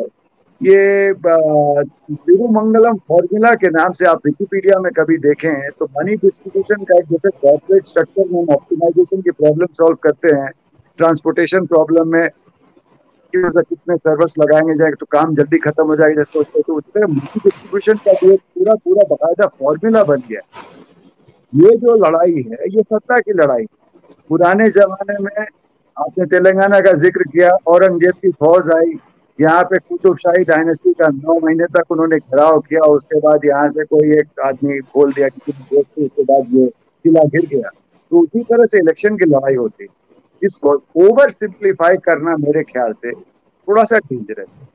ये तिरुमंगलम फॉर्मूला के नाम से आप विकिपीडिया में कभी देखें हैं तो मनी डिस्ट्रीब्यूशन का एक जैसे कॉर्पोरेट स्ट्रक्चर में ऑप्टिमाइजेशन की प्रॉब्लम सॉल्व करते हैं, ट्रांसपोर्टेशन प्रॉब्लम में कितने सर्वर्स लगाएंगे जाएंगे तो काम जल्दी खत्म हो जाएगा जैसे सोचते, तो उस तरह मनी डिस्ट्रीब्यूशन का जो पूरा पूरा बाकायदा फॉर्मूला बन गया। ये जो लड़ाई है ये सत्ता की लड़ाई। पुराने जमाने में आपने तेलंगाना का जिक्र किया, औरंगजेब की फौज आई, यहाँ पे कुतुबशाही डायनेस्टी का 9 महीने तक उन्होंने घेराव किया, उसके बाद यहाँ से कोई एक आदमी खोल दिया किसी ने, उसके बाद ये किला गिर गया। तो उसी तरह से इलेक्शन की लड़ाई होती है। इसको ओवर सिंप्लीफाई करना मेरे ख्याल से थोड़ा सा डेंजरस है।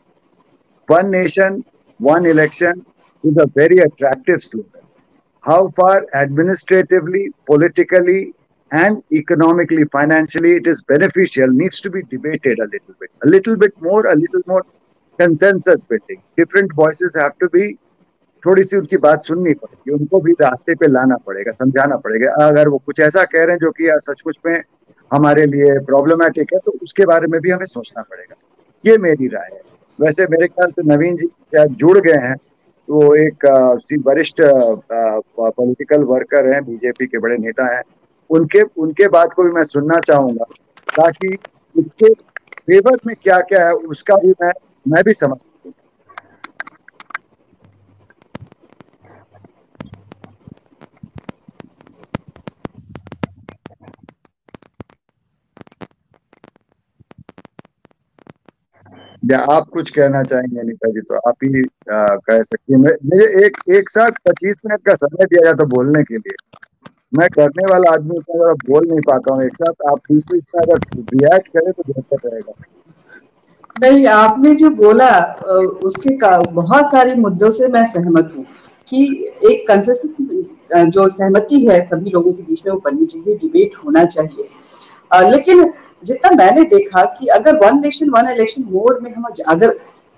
One nation one election is a very attractive slogan. How far administratively, politically, and economically, financially it is beneficial needs to be debated a little bit more, a little more consensus building. Different voices have to be, थोड़ी सी उनकी बात सुननी पड़ेगी, उनको भी रास्ते पे लाना पड़ेगा, समझाना पड़ेगा। अगर वो कुछ ऐसा कह रहे हैं जो कि सचमुच में हमारे लिए प्रॉब्लमेटिक है तो उसके बारे में भी हमें सोचना पड़ेगा। ये मेरी राय है। वैसे मेरे ख्याल से नवीन जी शायद जुड़ गए हैं, वो एक वरिष्ठ पॉलिटिकल वर्कर हैं, बीजेपी के बड़े नेता हैं, उनके बात को भी मैं सुनना चाहूंगा ताकि इसके फेवर में क्या क्या है उसका भी मैं भी समझ सकूं। या आप कुछ कहना चाहेंगे अनीता जी तो आप ही कह सकती हैं। मुझे एक साथ 25 मिनट का समय दिया जाता बोलने के लिए, मैं करने वाला आदमी अगर बोल नहीं पाता हूँ एक साथ, आप 20 मिनट में अगर रिएक्ट करें तो बेहतर रहेगा। नहीं, आपने जो बोला उसके बहुत सारे मुद्दों से मैं सहमत हूँ कि एक कंसेंसस जो सहमति है सभी लोगों के बीच में वो बननी चाहिए, डिबेट होना चाहिए। लेकिन जितना मैंने देखा कि अगर one nation one election mode में हम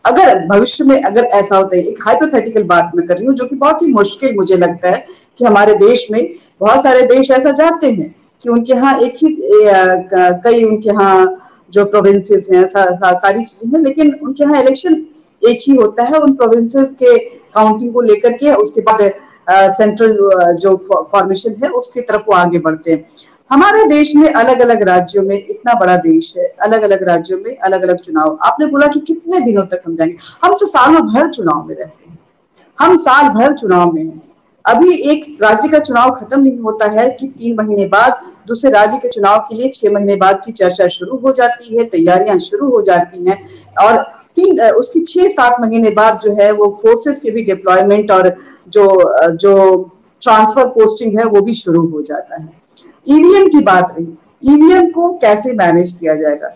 अगर भविष्य में अगर ऐसा होता है, एक हाइपोथेटिकल बात मैं कर रही हूँ जो कि बहुत ही मुश्किल मुझे लगता है कि हमारे देश में बहुत सारे देश ऐसा चाहते हैं कि उनके यहाँ एक ही कई उनके यहाँ जो प्रोविंसेस हैं सारी चीजें हैं, लेकिन उनके यहाँ इलेक्शन एक ही होता है उन प्रोविंसेस के काउंटिंग को लेकर के, उसके बाद सेंट्रल जो फॉर्मेशन है उसकी तरफ वो आगे बढ़ते हैं। हमारे देश में अलग अलग राज्यों में, इतना बड़ा देश है, अलग अलग राज्यों में अलग अलग चुनाव। आपने बोला कि कितने दिनों तक हम जाएंगे, हम तो सालों भर चुनाव में रहते हैं, हम साल भर चुनाव में हैं। अभी एक राज्य का चुनाव खत्म नहीं होता है कि 3 महीने बाद दूसरे राज्य के चुनाव के लिए 6 महीने बाद की चर्चा शुरू हो जाती है, तैयारियां शुरू हो जाती हैं, और उसकी 6-7 महीने बाद जो है वो फोर्सेस के भी डिप्लॉयमेंट और जो ट्रांसफर पोस्टिंग है वो भी शुरू हो जाता है। ईवीएम की बात रही, ईवीएम को कैसे मैनेज किया जाएगा,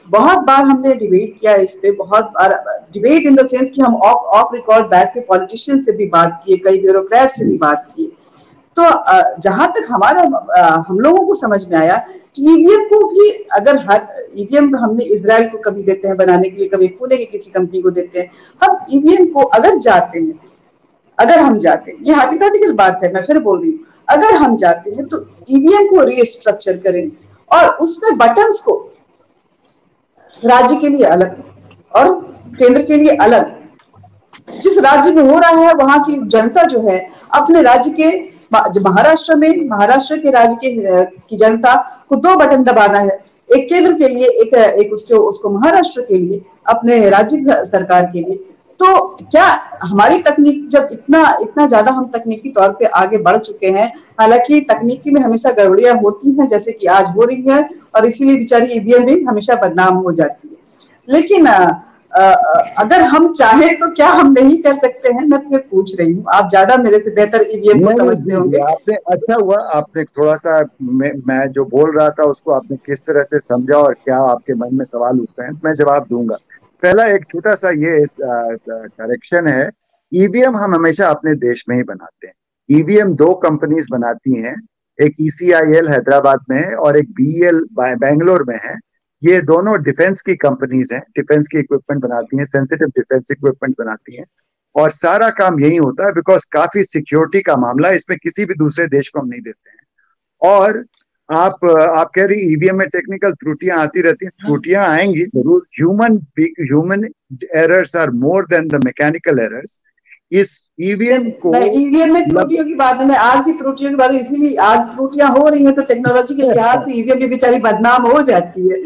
बहुत बार हमने डिबेट किया इस पे, बहुत बार डिबेट इन द सेंस कि हम ऑफ रिकॉर्ड बैठ के पॉलिटिशियन से भी बात किए, कई ब्यूरोक्रेट से भी बात की। तो जहां तक हम लोगों को समझ में आया कि ईवीएम को भी अगर ईवीएम हमने इजराइल को कभी देते हैं बनाने के लिए, कभी पुणे की किसी कंपनी को देते हैं, हम ईवीएम को अगर हम जाते हैं, ये हाइपोथेटिकल बात है, मैं फिर बोल रही हूँ, अगर हम जाते हैं तो ईवीएम को रीस्ट्रक्चर करें और उसमें बटन्स को राज्य के लिए अलग और केंद्र के लिए अलग, जिस राज्य में हो रहा है वहां की जनता जो है अपने राज्य के, महाराष्ट्र के राज्य की जनता को 2 बटन दबाना है, एक केंद्र के लिए, एक उसको महाराष्ट्र के लिए, अपने राज्य सरकार के लिए। तो क्या हमारी तकनीक जब इतना ज्यादा हम तकनीकी तौर पे आगे बढ़ चुके हैं, हालांकि तकनीकी में हमेशा गड़बड़ियां होती हैं जैसे कि आज हो रही है, और इसीलिए बेचारी ईवीएम भी हमेशा बदनाम हो जाती है, लेकिन अगर हम चाहें तो क्या हम नहीं कर सकते हैं, मैं फिर पूछ रही हूँ, आप ज्यादा मेरे से बेहतर ईवीएम को समझते होंगे। आपने अच्छा हुआ, आपने थोड़ा सा मैं जो बोल रहा था उसको आपने किस तरह से समझा और क्या आपके मन में सवाल उठते हैं, मैं जवाब दूंगा। पहला एक छोटा सा ये करेक्शन है, ईवीएम हम हमेशा अपने देश में ही बनाते हैं। ईवीएम 2 कंपनीज बनाती हैं, एक ECIL हैदराबाद में है और एक BEL बेंगलोर में है। ये दोनों डिफेंस की कंपनीज हैं, डिफेंस की इक्विपमेंट बनाती हैं, सेंसिटिव डिफेंस इक्विपमेंट बनाती हैं, और सारा काम यही होता है बिकॉज काफी सिक्योरिटी का मामला है, इसमें किसी भी दूसरे देश को हम नहीं देते हैं। और आप कह रही ईवीएम में टेक्निकल त्रुटियां आती रहती हैं, त्रुटियां आएंगी जरूर। Human errors are more than the mechanical errors. इस ईवीएम को ईवीएम में त्रुटियों की बात है, मैं आज की त्रुटियों की बात, इसीलिए आज त्रुटियां हो रही हैं तो टेक्नोलॉजी के लिहाज से ईवीएम भी बेचारी बदनाम हो जाती है,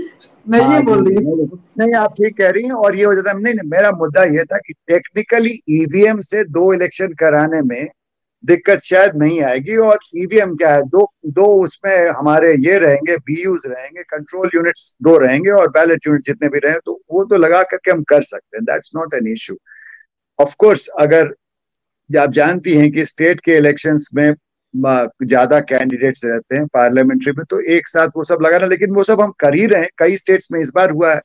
मैं ये बोल रही हूँ। नहीं, आप ठीक कह रही हैं, और ये हो जाता है। नहीं, मेरा मुद्दा ये था कि टेक्निकली ईवीएम से 2 इलेक्शन कराने में दिक्कत शायद नहीं आएगी। और ईवीएम क्या है, दो उसमें हमारे ये रहेंगे, बीयूज रहेंगे, कंट्रोल यूनिट्स 2 रहेंगे, और बैलेट यूनिट जितने भी रहे तो वो तो लगा करके हम कर सकते हैं, that's not an issue. Of course अगर आप जानती हैं कि स्टेट के इलेक्शंस में ज्यादा कैंडिडेट्स रहते हैं पार्लियामेंट्री में, तो एक साथ वो सब लगाना, लेकिन वो सब हम कर ही रहे हैं। कई स्टेट्स में इस बार हुआ है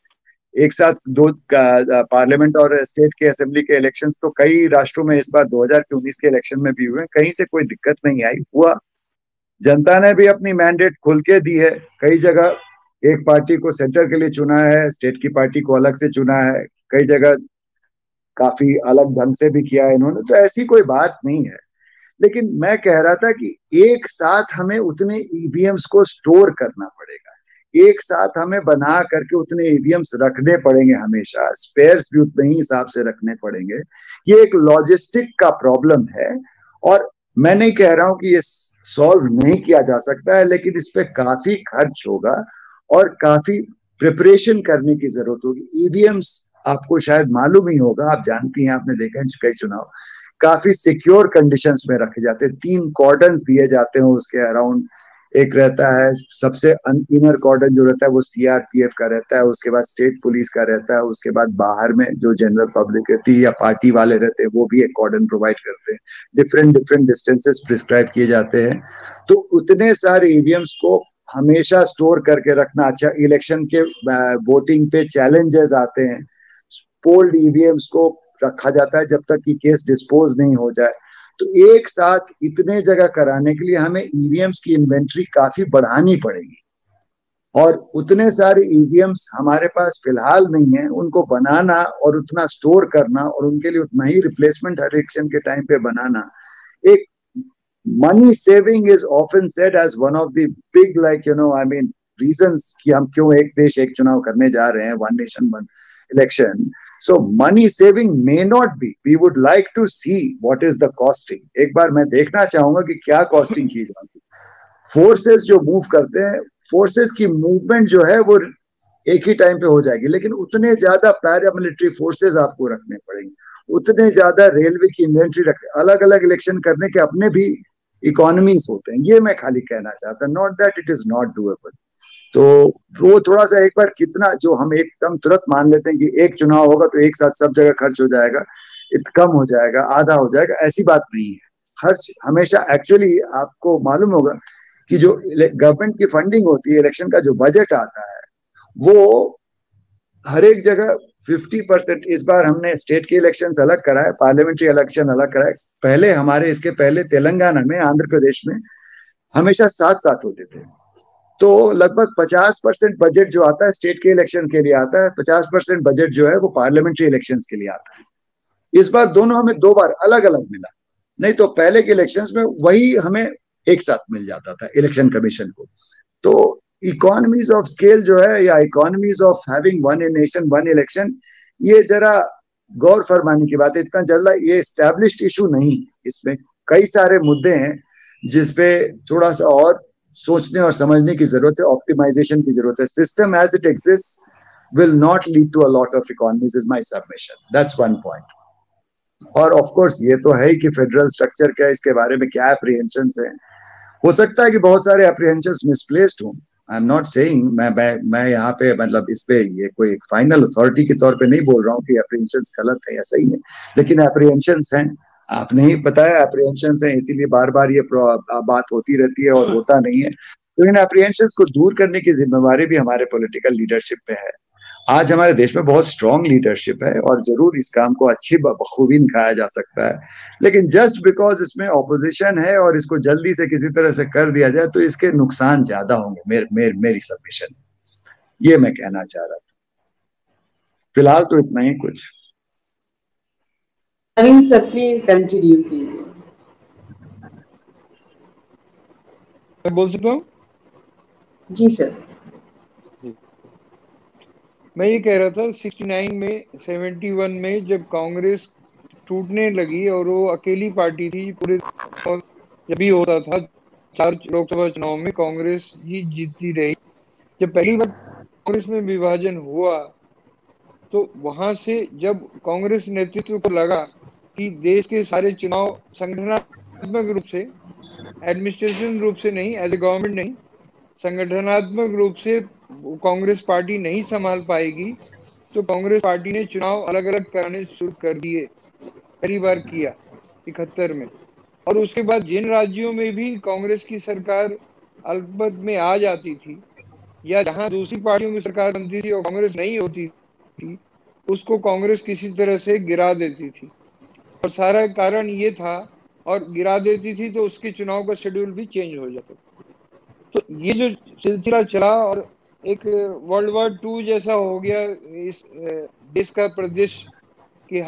एक साथ 2 पार्लियामेंट और स्टेट के असेंबली के इलेक्शंस, तो कई राष्ट्रों में इस बार 2019 के इलेक्शन में भी हुए, कहीं से कोई दिक्कत नहीं आई। हुआ, जनता ने भी अपनी मैंडेट खुल के दी है। कई जगह एक पार्टी को सेंटर के लिए चुना है, स्टेट की पार्टी को अलग से चुना है, कई जगह काफी अलग ढंग से भी किया है इन्होंने, तो ऐसी कोई बात नहीं है। लेकिन मैं कह रहा था कि एक साथ हमें उतने ईवीएम्स को स्टोर करना पड़ेगा, एक साथ हमें बना करके उतने ईवीएम्स रखने पड़ेंगे, हमेशा स्पेयर्स भी उतने ही हिसाब से रखने पड़ेंगे। ये एक लॉजिस्टिक का प्रॉब्लम है, और मैं नहीं कह रहा हूं कि ये सॉल्व नहीं किया जा सकता है, लेकिन इस पे काफी खर्च होगा और काफी प्रिपरेशन करने की जरूरत होगी। ईवीएम्स आपको शायद मालूम ही होगा, आप जानती हैं, आपने देखा है कई चुनाव काफी सिक्योर कंडीशंस में रखे जाते हैं। 3 कॉर्डन्स दिए जाते हैं उसके अराउंड। एक रहता है सबसे इनर कॉर्डन जो रहता है वो सीआरपीएफ का रहता है, उसके बाद स्टेट पुलिस का रहता है, उसके बाद बाहर में जो जनरल पब्लिक रहती है या पार्टी वाले रहते हैं वो भी एक कॉर्डन प्रोवाइड करते हैं। डिफरेंट डिस्टेंसेस प्रिस्क्राइब किए जाते हैं। तो उतने सारे ईवीएम्स को हमेशा स्टोर करके रखना अच्छा। इलेक्शन के वोटिंग पे चैलेंजेस आते हैं, पोल्ड ईवीएम्स को रखा जाता है जब तक कि केस डिस्पोज नहीं हो जाए। तो एक साथ इतने जगह कराने के लिए हमें ईवीएम्स की इन्वेंट्री काफी बढ़ानी पड़ेगी, और उतने सारे ईवीएम्स हमारे पास फिलहाल नहीं है। उनको बनाना और उतना स्टोर करना और उनके लिए उतना ही रिप्लेसमेंट हर इलेक्शन के टाइम पे बनाना, एक money saving is often said as one of the big reasons कि हम क्यों एक देश एक चुनाव करने जा रहे हैं, one nation one election. So money saving may not be. We would like to see what is the costing. एक बार मैं देखना चाहूंगा कि क्या कॉस्टिंग की जाती। फोर्सेस जो मूव करते हैं, फोर्सेस की मूवमेंट जो है वो एक ही टाइम पे हो जाएगी, लेकिन उतने ज्यादा पैरामिलिट्री फोर्सेस आपको रखने पड़ेंगे, उतने ज्यादा रेलवे की इन्वेंट्री रखने, अलग अलग इलेक्शन करने के अपने भी इकोनॉमीज होते हैं। ये मैं खाली कहना चाहता, not that it is not doable. तो वो थोड़ा सा एक बार कितना जो हम एकदम तुरंत मान लेते हैं कि एक चुनाव होगा तो एक साथ सब जगह खर्च हो जाएगा, कम हो जाएगा, आधा हो जाएगा, ऐसी बात नहीं है। खर्च हमेशा, एक्चुअली आपको मालूम होगा कि जो गवर्नमेंट की फंडिंग होती है, इलेक्शन का जो बजट आता है, वो हर एक जगह 50%। इस बार हमने स्टेट के इलेक्शन अलग कराए, पार्लियामेंट्री इलेक्शन अलग कराए। पहले हमारे इसके पहले तेलंगाना में, आंध्र प्रदेश में हमेशा साथ साथ होते थे। तो लगभग 50% बजट जो आता है स्टेट के इलेक्शन के लिए आता है, 50% बजट जो है वो पार्लियामेंट्री इलेक्शंस के लिए आता है। इस बार दोनों हमें 2 बार अलग अलग मिला, नहीं तो पहले के इलेक्शंस में वही हमें एक साथ मिल जाता था इलेक्शन कमीशन को। तो इकोनॉमीज ऑफ स्केल जो है, या economies of having one nation one election, ये जरा गौर फरमाने की बात है। इतना जल्दी ये एस्टैब्लिश्ड इशू नहीं है, इसमें कई सारे मुद्दे हैं जिसपे थोड़ा सा और सोचने और समझने की जरूरत है, ऑप्टिमाइजेशन की जरूरत है। System as it exist will not lead to a lot of economies is my submission. That's one point. और ऑफ कोर्स ये तो है ही कि फेडरल स्ट्रक्चर क्या है, इसके बारे में क्या एप्रीहेंशंस हैं। हो सकता है कि बहुत सारे एप्रीहेंशंस मिसप्लेस्ड हों, आई एम नॉट सेइंग, मैं यहाँ पे मतलब इस पे ये कोई एक फाइनल अथॉरिटी के तौर पे नहीं बोल रहा हूँ कि एप्रीहेंशंस गलत है या सही है, लेकिन एप्रीहेंशंस हैं। आपने ही बताया एप्रीहेंशंस हैं, इसीलिए बार बार ये बात होती रहती है और होता नहीं है। तो इन एप्रीहेंशंस को दूर करने की जिम्मेवारी भी हमारे पॉलिटिकल लीडरशिप पे है। आज हमारे देश में बहुत स्ट्रांग लीडरशिप है और जरूर इस काम को अच्छी बखूबी निभाया जा सकता है, लेकिन जस्ट बिकॉज इसमें ऑपोजिशन है और इसको जल्दी से किसी तरह से कर दिया जाए तो इसके नुकसान ज्यादा होंगे। मेरी सबमिशन ये मैं कहना चाह रहा था। फिलहाल तो इतना ही कुछ। नवीन सर प्लीज कंटिन्यू कीजिए। मैं बोल सकता हूँ? जी सर। जी, मैं ये कह रहा था 69 में 71 में जब कांग्रेस टूटने लगी और वो अकेली पार्टी थी पूरे, जब भी होता था 4 लोकसभा चुनाव में कांग्रेस ही जीतती रही। जब पहली बार कांग्रेस में विभाजन हुआ तो वहां से जब कांग्रेस नेतृत्व को लगा कि देश के सारे चुनाव संगठनात्मक रूप से, एडमिनिस्ट्रेशन रूप से नहीं, एज ए गवर्नमेंट नहीं, संगठनात्मक रूप से कांग्रेस पार्टी नहीं संभाल पाएगी, तो कांग्रेस पार्टी ने चुनाव अलग अलग कराने शुरू कर दिए। पहली बार किया 71 में। और उसके बाद जिन राज्यों में भी कांग्रेस की सरकार अल्पमत में आ जाती थी या जहां दूसरी पार्टियों की सरकार बनती थी और कांग्रेस नहीं होती थी, उसको कांग्रेस किसी तरह से गिरा देती थी। और सारा कारण ये था, और गिरा देती थी तो उसके चुनाव का शेड्यूल भी चेंज हो जाता था। तो ये जो सिलसिला चला और एक वर्ल्ड वॉर 2 जैसा हो गया इस देश का परिदृश्य, कि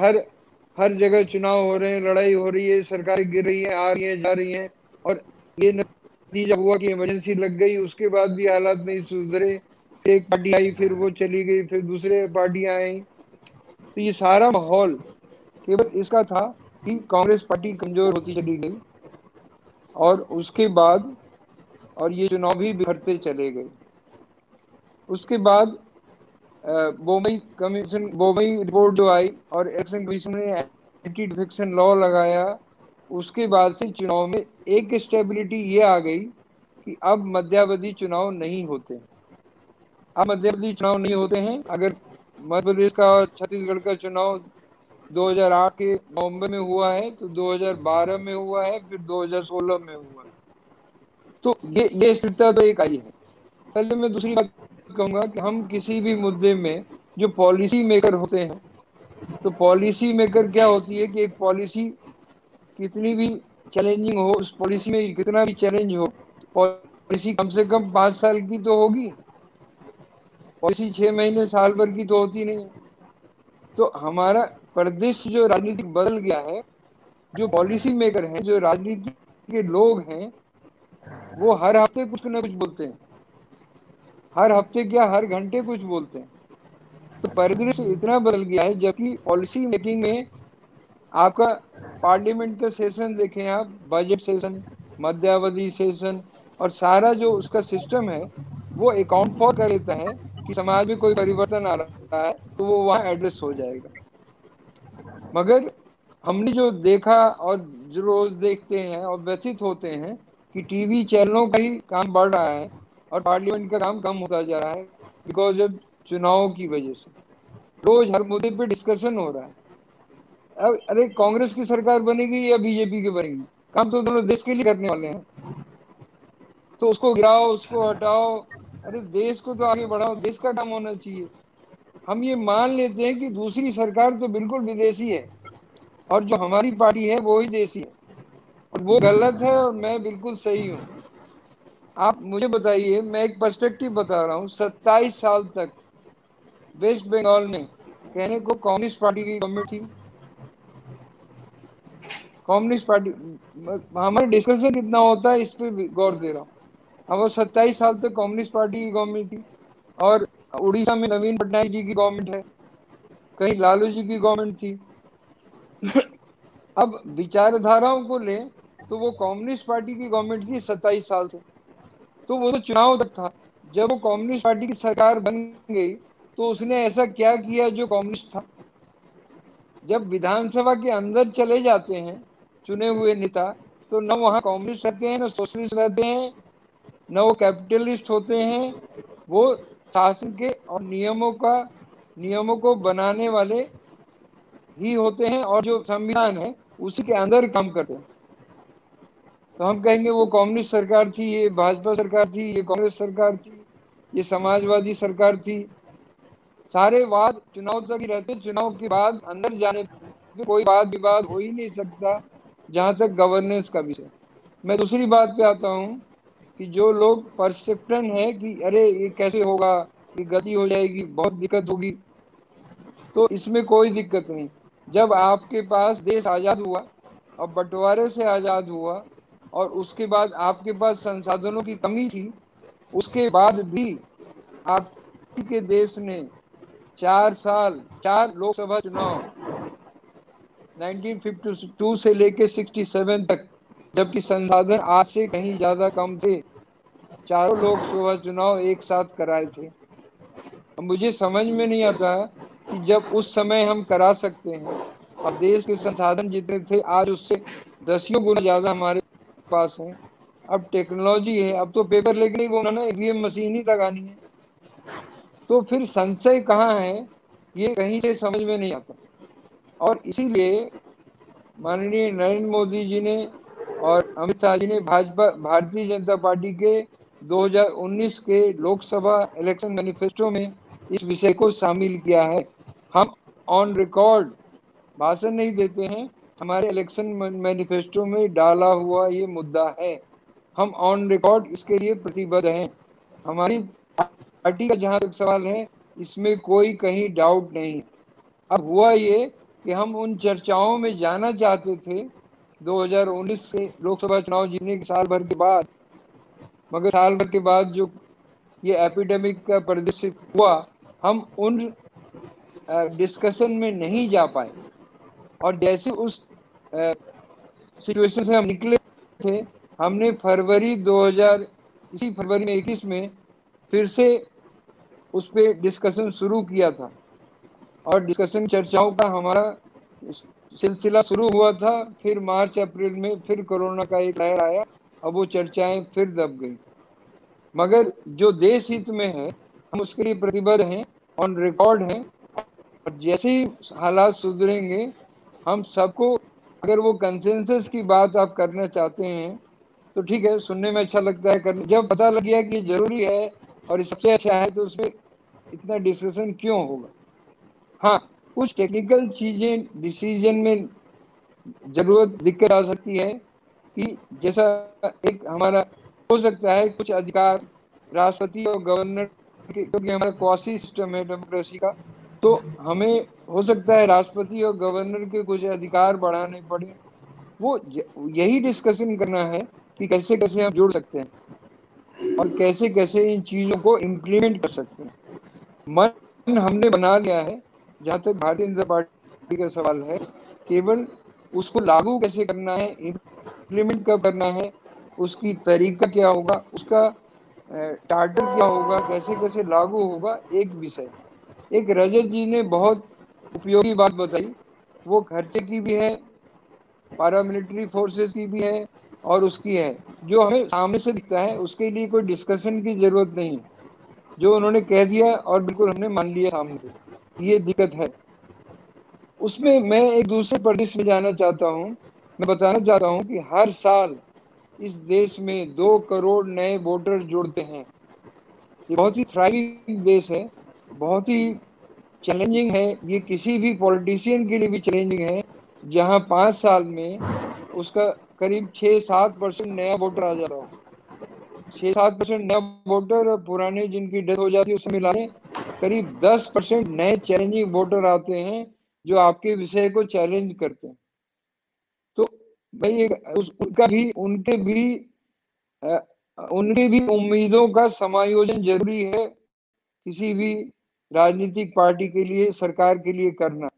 हर जगह चुनाव हो रहे हैं, लड़ाई हो रही है, सरकारें गिर रही हैं, आ रही हैं, जा रही हैं। और ये नतीजा हुआ कि इमरजेंसी लग गई, उसके बाद भी हालात नहीं सुधरे। फिर एक पार्टी आई, फिर वो चली गई, फिर दूसरे पार्टियां आई। तो ये सारा माहौल केवल इसका था कि कांग्रेस पार्टी कमजोर होती चली गई, और उसके बाद और ये चुनाव भी बिखरते चले गए। उसके बाद बोमई रिपोर्ट जो आई और इलेक्शन कमीशन ने एंटी डिफेक्शन लॉ लगाया, उसके बाद से चुनाव में एक स्टेबिलिटी ये आ गई कि अब मध्यावधि चुनाव नहीं होते। अब मध्यावधि चुनाव नहीं होते हैं। अगर मध्य प्रदेश का और छत्तीसगढ़ का चुनाव 2008 के नवंबर में हुआ है, तो 2012 में हुआ है, फिर 2016 में हुआ है। तो ये स्थिरता तो एक आई है। पहले मैं दूसरी बात कहूंगा कि हम किसी भी मुद्दे में जो पॉलिसी मेकर होते हैं, तो पॉलिसी मेकर क्या होती है कि एक पॉलिसी कितनी भी चैलेंजिंग हो, उस पॉलिसी में कितना भी चैलेंज हो, पॉलिसी कम से कम 5 साल की तो होगी। पॉलिसी 6 महीने साल भर की तो होती नहीं है। तो हमारा परिदृश्य जो राजनीतिक बदल गया है, जो पॉलिसी मेकर हैं, जो राजनीति के लोग हैं, वो हर हफ्ते कुछ ना कुछ बोलते हैं। हर हफ्ते क्या, हर घंटे कुछ बोलते हैं। तो परिदृश्य इतना बदल गया है, जबकि पॉलिसी मेकिंग में आपका पार्लियामेंट का सेशन देखें आप, बजट सेशन, मध्यावधि सेशन, और सारा जो उसका सिस्टम है वो अकाउंट फॉर कर लेता है कि समाज में कोई परिवर्तन आ रहा है तो वो वहां एड्रेस हो जाएगा। मगर हमने जो देखा और जो रोज देखते हैं और व्यथित होते हैं कि टीवी चैनलों का ही काम बढ़ रहा है और पार्लियामेंट का काम कम होता जा रहा है, बिकॉज ऑफ चुनाव की वजह से। रोज हर मुद्दे पे डिस्कशन हो रहा है। अब अरे कांग्रेस की सरकार बनेगी या बीजेपी की बनेगी, काम तो दोनों देश के लिए करने वाले हैं। तो उसको गिराओ, उसको हटाओ, अरे देश को तो आगे बढ़ाओ, देश का काम होना चाहिए। हम ये मान लेते हैं कि दूसरी सरकार तो बिल्कुल विदेशी है और जो हमारी पार्टी है वो ही देशी है, और वो गलत है और मैं बिल्कुल सही हूँ। आप मुझे बताइए, मैं एक पर्सपेक्टिव बता रहा हूँ। 27 साल तक वेस्ट बंगाल में कहने को कम्युनिस्ट पार्टी की गवर्नमेंट थी। कम्युनिस्ट पार्टी, हमारा डिस्कशन कितना होता है इस पे गौर दे रहा हूँ। अब वो 27 साल तक कम्युनिस्ट पार्टी की गवर्नमेंट थी, और उड़ीसा में नवीन पटनायक जी की गवर्नमेंट है, कहीं लालू जी की गवर्नमेंट थी। अब विचारधाराओं को ले तो वो कम्युनिस्ट पार्टी की गवर्नमेंट थी 27 साल से, तो वो तो चुनाव तक था। जब वो कम्युनिस्ट पार्टी की सरकार बन गई तो उसने ऐसा क्या किया जो कम्युनिस्ट था? जब विधानसभा के अंदर चले जाते हैं चुने हुए नेता, तो न वहां कम्युनिस्ट रहते हैं, न सोशलिस्ट रहते हैं, न वो कैपिटलिस्ट होते हैं। वो शासन के और नियमों को बनाने वाले ही होते हैं, और जो संविधान है उसी के अंदर काम करते हैं। तो हम कहेंगे वो कम्युनिस्ट सरकार थी, ये भाजपा सरकार थी, ये कांग्रेस सरकार थी, ये समाजवादी सरकार थी। सारे वाद चुनाव तक ही रहते, चुनाव के बाद अंदर जाने पे कोई वाद विवाद हो ही नहीं सकता जहां तक गवर्नेंस का विषय। मैं दूसरी बात पे आता हूँ कि जो लोग परसेप्शन है कि अरे ये कैसे होगा, ये गलती हो जाएगी, बहुत दिक्कत होगी, तो इसमें कोई दिक्कत नहीं। जब आपके पास देश आजाद हुआ और बंटवारे से आजाद हुआ और उसके बाद आपके पास संसाधनों की कमी थी, उसके बाद भी आप के देश ने 4 लोकसभा चुनाव 1952 से लेके 67 तक, जबकि संसाधन आज से कहीं ज्यादा कम थे, चारों लोकसभा चुनाव एक साथ कराए थे। अब मुझे समझ में नहीं आता कि जब उस समय हम करा सकते हैं, अब देश के संसाधन जितने थे आज उससे 10 गुना ज्यादा हमारे पास है। अब टेक्नोलॉजी है, अब तो पेपर लेके नहीं बोलना ना, ईवीएम मशीन ही लगानी है। तो फिर संशय कहाँ है, ये कहीं से समझ में नहीं आता। और इसीलिए माननीय नरेंद्र मोदी जी ने और अमित शाह जी ने भारतीय जनता पार्टी के 2019 के लोकसभा इलेक्शन मैनिफेस्टो में इस विषय को शामिल किया है। हम ऑन रिकॉर्ड भाषण नहीं देते हैं, हमारे इलेक्शन मैनिफेस्टो में डाला हुआ ये मुद्दा है। हम ऑन रिकॉर्ड इसके लिए प्रतिबद्ध हैं। हमारी पार्टी का जहां तक सवाल है, इसमें कोई कहीं डाउट नहीं। अब हुआ ये कि हम उन चर्चाओं में जाना चाहते थे 2019 से लोकसभा चुनाव जीतने के साल भर के बाद, मगर साल भर के बाद जो ये एपिडेमिक का परिदृश्य हुआ, हम उन डिस्कशन में नहीं जा पाए। और जैसे उस सिचुएशन से हम निकले थे, हमने इसी फरवरी में 21 में फिर से उस पर डिस्कशन शुरू किया था। और डिस्कशन चर्चाओं का हमारा सिलसिला शुरू हुआ था। फिर मार्च अप्रैल में फिर कोरोना का एक लहर आया, अब वो चर्चाएं फिर दब गई। मगर जो देश हित में है, हम उसके लिए प्रतिबद्ध हैं, ऑन रिकॉर्ड हैं। और जैसे ही हालात सुधरेंगे, हम सबको, अगर वो कंसेंसस की बात आप करना चाहते हैं तो ठीक है, सुनने में अच्छा लगता है करने। जब पता लग गया कि जरूरी है और सबसे अच्छा है, तो उसमें इतना डिस्कशन क्यों होगा। हाँ, कुछ टेक्निकल चीजें डिसीजन में जरूरत दिक्कत आ सकती है कि जैसा एक हमारा हो सकता है कुछ अधिकार राष्ट्रपति और गवर्नर के, क्योंकि हमारा क्वासी सिस्टम है डेमोक्रेसी का, तो हमें हो सकता है राष्ट्रपति और गवर्नर के कुछ अधिकार बढ़ाने पड़े। वो यही डिस्कशन करना है कि कैसे कैसे हम जोड़ सकते हैं और कैसे कैसे इन चीजों को इम्प्लीमेंट कर सकते हैं। मन हमने बना लिया है, जहां तक भारतीय जनता पार्टी का सवाल है, केवल उसको लागू कैसे करना है, इम्प्लीमेंट कब करना है, उसकी तरीका क्या होगा, उसका चार्टर क्या होगा, कैसे कैसे लागू होगा, एक विषय। एक रजत जी ने बहुत उपयोगी बात बताई, वो खर्चे की भी है, पैरामिलिट्री फोर्सेस की भी है, और उसकी है जो हमें सामने से दिखता है, उसके लिए कोई डिस्कशन की जरूरत नहीं है। जो उन्होंने कह दिया और बिल्कुल हमने मान लिया सामने से, ये दिक्कत है। उसमें मैं एक दूसरे प्रदेश में जाना चाहता हूँ। मैं बताना चाहता हूँ कि हर साल इस देश में 2 करोड़ नए वोटर जुड़ते हैं। ये बहुत ही थ्राइविंग देश है, बहुत ही चैलेंजिंग है। ये किसी भी पॉलिटिशियन के लिए भी चैलेंजिंग है, जहां 5 साल में उसका करीब 6-7% नया वोटर आ जा रहा हो। 6-7% नया वोटर, और पुराने जिनकी डेथ हो जाती है उससे मिला लें, करीब 10% नए चैलेंजिंग वोटर आते हैं जो आपके विषय को चैलेंज करते हैं। तो भाई उनके भी उम्मीदों का समायोजन जरूरी है किसी भी राजनीतिक पार्टी के लिए, सरकार के लिए करना।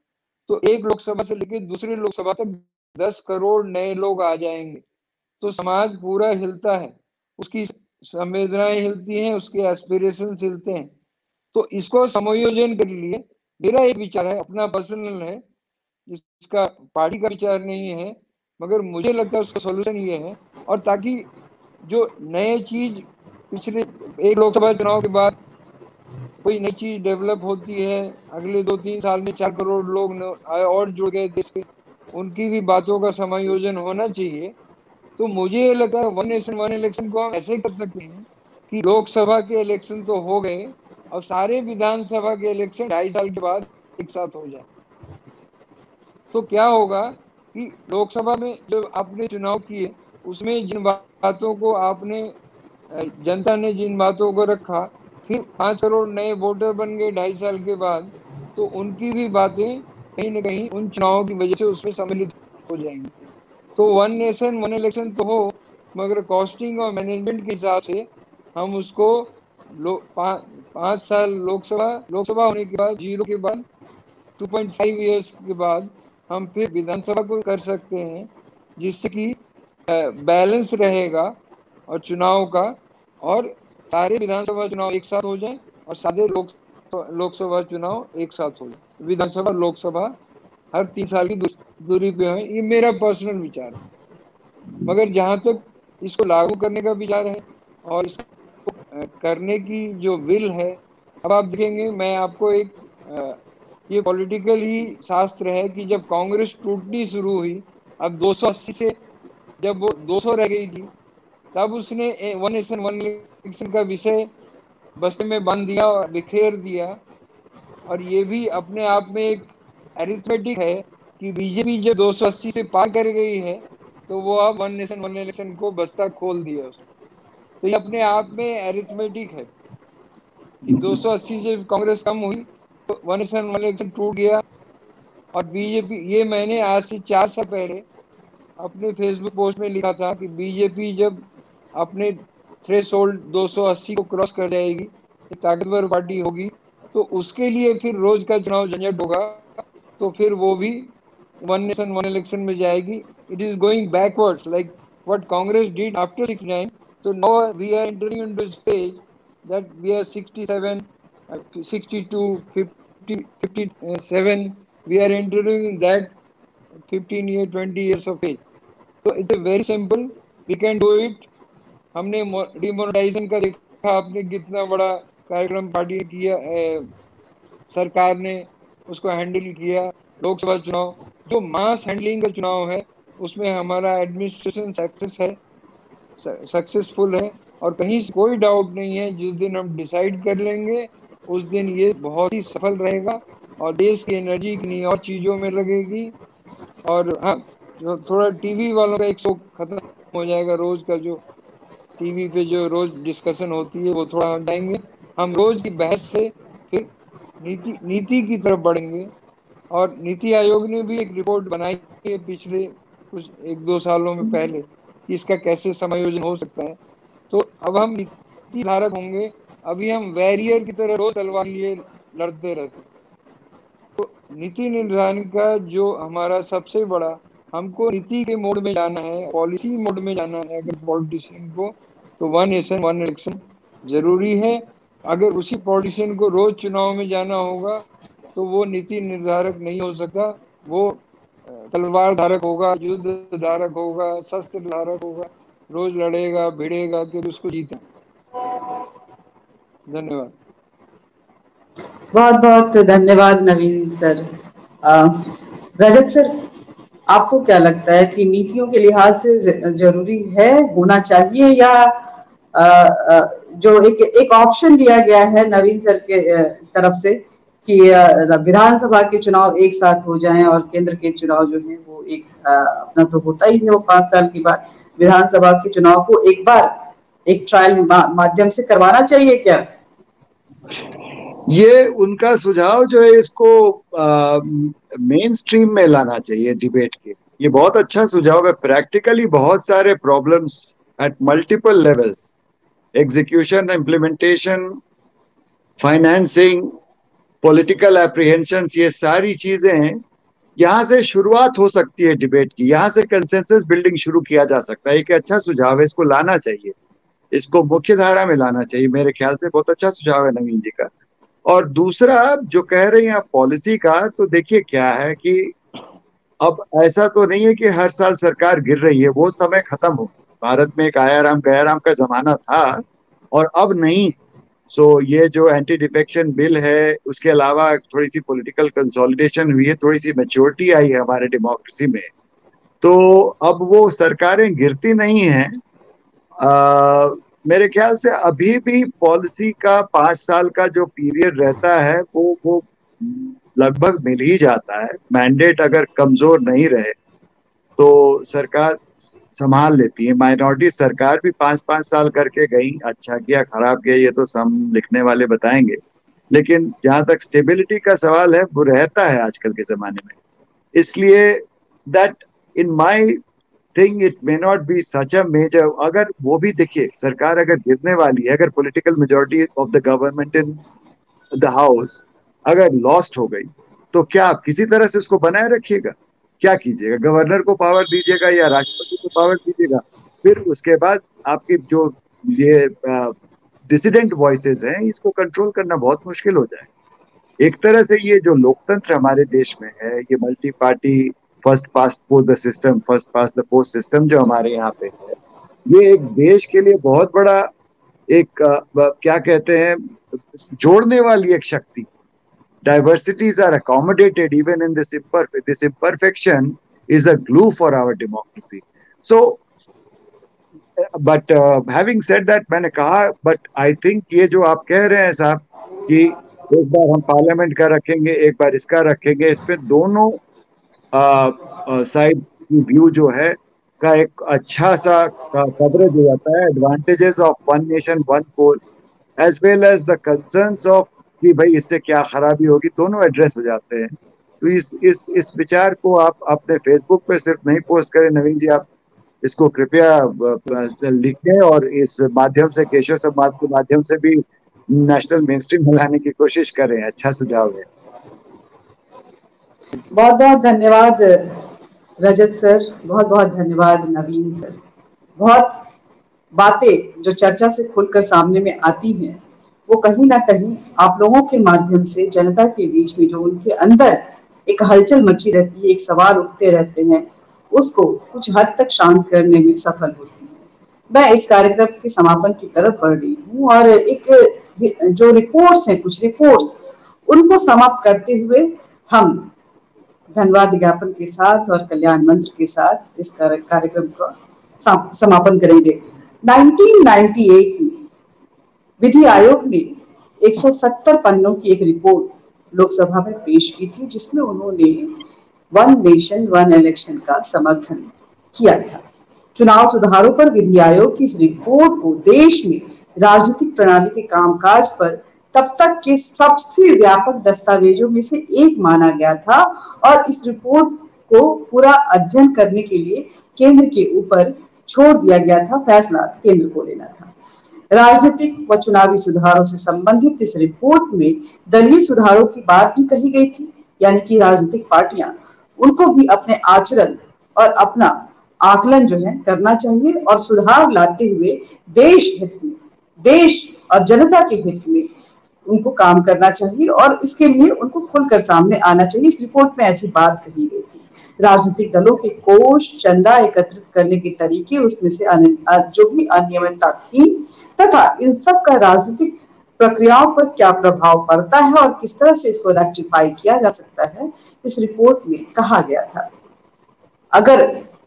तो एक लोकसभा से लेकर दूसरी लोकसभा तक 10 करोड़ नए लोग आ जाएंगे, तो समाज पूरा हिलता है, उसकी संवेदनाएं हिलती हैं, उसके एस्पिरेशन हिलते हैं। तो इसको समायोजन के लिए मेरा एक विचार है, अपना पर्सनल है, इसका पार्टी का विचार नहीं है, मगर मुझे लगता है उसका सॉल्यूशन ये है। और ताकि जो नए चीज पिछले एक लोकसभा चुनाव के बाद कोई नई चीज डेवलप होती है, अगले 2-3 साल में 4 करोड़ लोग और जुड़ गए देश के, उनकी भी बातों का समायोजन होना चाहिए। तो मुझे ये लगता है वन नेशन वन इलेक्शन को हम ऐसे कर सकते हैं कि लोकसभा के इलेक्शन तो हो गए, और सारे विधानसभा के इलेक्शन 2.5 साल के बाद एक साथ हो जाए। तो क्या होगा कि लोकसभा में जो आपने चुनाव किए, उसमें जिन बातों को आपने, जनता ने जिन बातों को रखा, फिर 5 करोड़ नए वोटर बन गए 2.5 साल के बाद, तो उनकी भी बातें कहीं ना कहीं उन चुनावों की वजह से उसमें सम्मिलित हो जाएंगी। तो वन नेशन वन इलेक्शन तो हो, मगर कॉस्टिंग और मैनेजमेंट के हिसाब से हम उसको 5 साल लोकसभा होने के बाद, 0 के बाद 2.5 इयर्स के बाद हम फिर विधानसभा को कर सकते हैं, जिससे कि बैलेंस रहेगा और चुनाव का, और सारे विधानसभा चुनाव एक साथ हो जाए और सारे लोकसभा चुनाव एक साथ हो जाए। विधानसभा लोकसभा हर 3 साल की दूरी पे है। ये मेरा पर्सनल विचार है। मगर जहां तक इसको लागू करने का विचार है और इसको करने की जो विल है, अब आप देखेंगे, मैं आपको एक ये पॉलिटिकल ही शास्त्र है कि जब कांग्रेस टूटनी शुरू हुई, अब 280 से जब वो 200 रह गई थी, तब उसने वन नेशन वन इलेक्शन का विषय बस्ते में बांध दिया और बिखेर दिया। और ये भी अपने आप में एक अरिथमेटिक है कि बीजेपी जब 280 से पार कर गई है, तो वो अब वन नेशन वन इलेक्शन को बस्ता खोल दिया उसने। तो ये अपने आप में अरिथमेटिक है कि 280 से कांग्रेस कम हुई तो वन नेशन वन इलेक्शन टूट गया। और बीजेपी, ये मैंने आज से 4 साल पहले अपने फेसबुक पोस्ट में लिखा था कि बीजेपी जब अपने थ्रेशोल्ड 280 को क्रॉस कर जाएगी, एक ताकतवर पार्टी होगी, तो उसके लिए फिर रोज का चुनाव झंझट होगा, तो फिर वो भी वन नेशन वन इलेक्शन में जाएगी। It is going backwards like what Congress did after 69। So now we are entering into a stage that we are 67, 62, 50, 57. We are entering that 15 year, 20 years of age. So it's a very simple. We can do it. हमने demonetisation का देखा, आपने कितना बड़ा कार्यक्रम party ने किया, सरकार ने उसको हैंडल किया। लोकसभा चुनाव जो मास हैंडलिंग का चुनाव है, उसमें हमारा एडमिनिस्ट्रेशन सक्सेसफुल है, और कहीं से कोई डाउट नहीं है, जिस दिन हम डिसाइड कर लेंगे उस दिन ये बहुत ही सफल रहेगा और देश की एनर्जी किन्हीं और चीजों में लगेगी। और हाँ, जो थोड़ा टीवी वालों का एक शो खत्म हो जाएगा, रोज का जो टीवी पे जो रोज डिस्कशन होती है वो थोड़ा हटाएंगे। हम रोज की बहस से फिर नीति की तरफ बढ़ेंगे। और नीति आयोग ने भी एक रिपोर्ट बनाई है पिछले कुछ 1-2 सालों में पहले कि इसका कैसे समायोजन हो सकता है। तो अब हम नीति धारक होंगे, अभी हम वैरियर की तरह रोज तलवार लिए लड़ते रहते। तो नीति निर्धारण का जो हमारा सबसे बड़ा, हमको नीति के मोड में जाना है, पॉलिसी मोड में जाना है अगर पॉलिटिशियन को, तो वन नेशन वन इलेक्शन जरूरी है। अगर उसी पॉलिटिशियन को रोज चुनाव में जाना होगा तो वो नीति निर्धारक नहीं हो सकता, वो तलवार धारक होगा, युद्ध धारक होगा, शस्त्र धारक होगा, रोज लड़ेगा भिड़ेगा कि उसको जीता। धन्यवाद। बहुत बहुत धन्यवाद नवीन सर। रजत सर, आपको क्या लगता है कि नीतियों के लिहाज से जरूरी है, होना चाहिए, या जो एक ऑप्शन दिया गया है नवीन सर के तरफ से कि विधानसभा के चुनाव एक साथ हो जाएं और केंद्र के चुनाव जो है वो एक अपना तो होता ही है, वो 5 साल के बाद विधानसभा के चुनाव को एक बार एक ट्रायल माध्यम से करवाना चाहिए क्या? ये उनका सुझाव जो है, इसको मेन स्ट्रीम में लाना चाहिए डिबेट के। ये बहुत अच्छा सुझाव है। प्रैक्टिकली बहुत सारे problems at multiple levels, execution, implementation, financing, political apprehensions, ये सारी चीजें यहाँ से शुरुआत हो सकती है डिबेट की। यहाँ से कंसेंसस बिल्डिंग शुरू किया जा सकता है। एक अच्छा सुझाव है, इसको लाना चाहिए, इसको मुख्य धारा में लाना चाहिए। मेरे ख्याल से बहुत अच्छा सुझाव है नवीन जी का। और दूसरा जो कह रहे हैं आप पॉलिसी का, तो देखिए क्या है कि अब ऐसा तो नहीं है कि हर साल सरकार गिर रही है, वो समय खत्म हो। भारत में एक आया राम गया राम का जमाना था और अब नहीं। सो ये जो एंटी डिफेक्शन बिल है, उसके अलावा थोड़ी सी पॉलिटिकल कंसोलिडेशन हुई है, थोड़ी सी मैच्योरिटी आई है हमारे डेमोक्रेसी में, तो अब वो सरकारें गिरती नहीं हैं। मेरे ख्याल से अभी भी पॉलिसी का 5 साल का जो पीरियड रहता है वो लगभग मिल ही जाता है। मैंडेट अगर कमजोर नहीं रहे तो सरकार संभाल लेती है। माइनॉरिटी सरकार भी 5-5 साल करके गई, अच्छा किया खराब किया ये तो हम लिखने वाले बताएंगे, लेकिन जहां तक स्टेबिलिटी का सवाल है वो रहता है आजकल के जमाने में। इसलिए that in my think it may not be such a major, अगर वो भी देखिए सरकार अगर गिरने वाली है, अगर political majority of the government in the house अगर लॉस्ट हो गई, तो क्या आप किसी तरह से उसको बनाए रखिएगा? क्या कीजिएगा? गवर्नर को पावर दीजिएगा या राष्ट्रपति को पावर दीजिएगा? फिर उसके बाद आपकी जो ये डिसिडेंट वॉइसेस हैं, इसको कंट्रोल करना बहुत मुश्किल हो जाए। एक तरह से ये जो लोकतंत्र हमारे देश में है, ये multi party first past the system, first past the post system जो हमारे यहाँ पे है, ये एक देश के लिए बहुत बड़ा एक क्या कहते हैं, जोड़ने वाली एक शक्ति। Diversities are accommodated even in this imperfection is a glue for our democracy. So, but having said that, मैंने कहा, but I think ये जो आप कह रहे हैं साहब कि एक बार हम पार्लियामेंट का रखेंगे, एक बार इसका रखेंगे, इस पे दोनों साइड्स की व्यू जो है का एक अच्छा सा कवरेज हो जाता है। Advantages of one nation one poll as well as the concerns of कि भाई इससे क्या खराबी होगी, दोनों एड्रेस हो जाते हैं। तो इस विचार को आप अपने फेसबुक पे सिर्फ नहीं पोस्ट करें नवीन जी, आप इसको कृपया लिखें और इस माध्यम से, केशव संवाद के माध्यम से भी नेशनल मेनस्ट्रीम में लाने की कोशिश करें। अच्छा सुझाव है। बहुत बहुत धन्यवाद रजत सर, बहुत बहुत धन्यवाद नवीन सर। बहुत बातें जो चर्चा से खुलकर सामने में आती हैं, वो कहीं ना कहीं आप लोगों के माध्यम से जनता के बीच में जो उनके अंदर एक हलचल मची रहती है, एक सवाल उठते रहते हैं, उसको कुछ हद तक शांत करने में सफल होती है। मैं इस कार्यक्रम के समापन की तरफ बढ़ रही हूँ और एक जो रिपोर्ट्स हैं, कुछ रिपोर्ट्स, उनको समाप्त करते हुए हम धन्यवाद ज्ञापन के साथ और कल्याण मंत्र के साथ इस कार्यक्रम का समापन करेंगे। 1998 में विधि आयोग ने 170 पन्नों की एक रिपोर्ट लोकसभा में पेश की थी, जिसमें उन्होंने वन नेशन वन इलेक्शन का समर्थन किया था। चुनाव सुधारों पर विधि आयोग की इस रिपोर्ट को देश में राजनीतिक प्रणाली के कामकाज पर तब तक के सबसे व्यापक दस्तावेजों में से एक माना गया था और इस रिपोर्ट को पूरा अध्ययन करने के लिए केंद्र के ऊपर छोड़ दिया गया था, फैसला केंद्र को लेना था। राजनीतिक व चुनावी सुधारों से संबंधित इस रिपोर्ट में दलीय सुधारों की बात भी कही गई थी, यानी कि राजनीतिक पार्टियां, उनको भी अपने आचरण और अपना आकलन जो है करना चाहिए और सुधार लाते हुए देश हित में, देश और जनता के हित में उनको काम करना चाहिए और इसके लिए उनको खुलकर सामने आना चाहिए। इस रिपोर्ट में ऐसी बात कही गई थी। राजनीतिक दलों के कोष, चंदा एकत्रित करने के तरीके, उसमें से जो भी अनियमितता थी तथा इन सब का राजनीतिक प्रक्रियाओं पर क्या प्रभाव पड़ता है और किस तरह से इसको रेक्टिफाई किया जा सकता है, इस रिपोर्ट में कहा गया था। अगर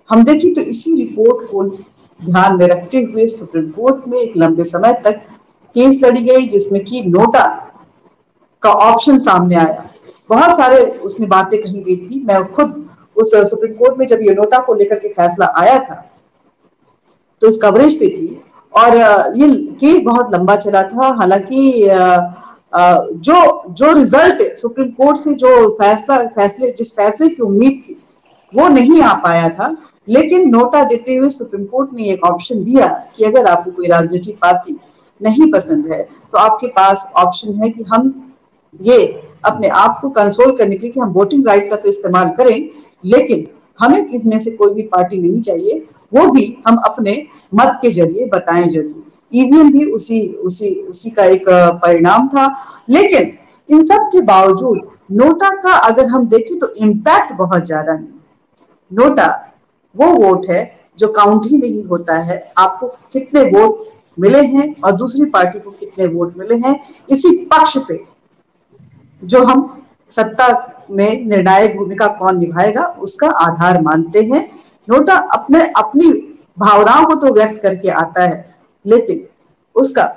हम देखें तो इसी रिपोर्ट को ध्यान में रखते हुए सुप्रीम कोर्ट में एक लंबे समय तक केस लड़ी गई, जिसमें कि नोटा का ऑप्शन सामने आया। बहुत सारे उसमें बातें कही गई थी। मैं खुद उस सुप्रीम कोर्ट में जब ये नोटा को लेकर के फैसला आया था तो इस कवरेज पे थी और ये केस बहुत लंबा चला था। हालांकि जो रिजल्ट सुप्रीम कोर्ट से जो जिस फैसले की उम्मीद थी वो नहीं आ पाया था, लेकिन नोटा देते हुए सुप्रीम कोर्ट ने एक ऑप्शन दिया कि अगर आपको कोई राजनीतिक पार्टी नहीं पसंद है तो आपके पास ऑप्शन है कि हम ये अपने आप को कंसोल करने के लिए कि हम वोटिंग राइट का तो इस्तेमाल करें, लेकिन हमें इसमें से कोई भी पार्टी नहीं चाहिए, वो भी हम अपने मत के जरिए बताएं जरूर। ईवीएम भी उसी का एक परिणाम था। लेकिन इन सब के बावजूद नोटा का अगर हम देखें तो इम्पैक्ट बहुत ज्यादा नहीं। नोटा वो वोट है जो काउंट ही नहीं होता है, आपको कितने वोट मिले हैं और दूसरी पार्टी को कितने वोट मिले हैं, इसी पक्ष पे जो हम सत्ता में निर्णायक भूमिका कौन निभाएगा उसका आधार मानते हैं। नोटा अपनी भावनाओं को तो व्यक्त करके आता है, लेकिन उसका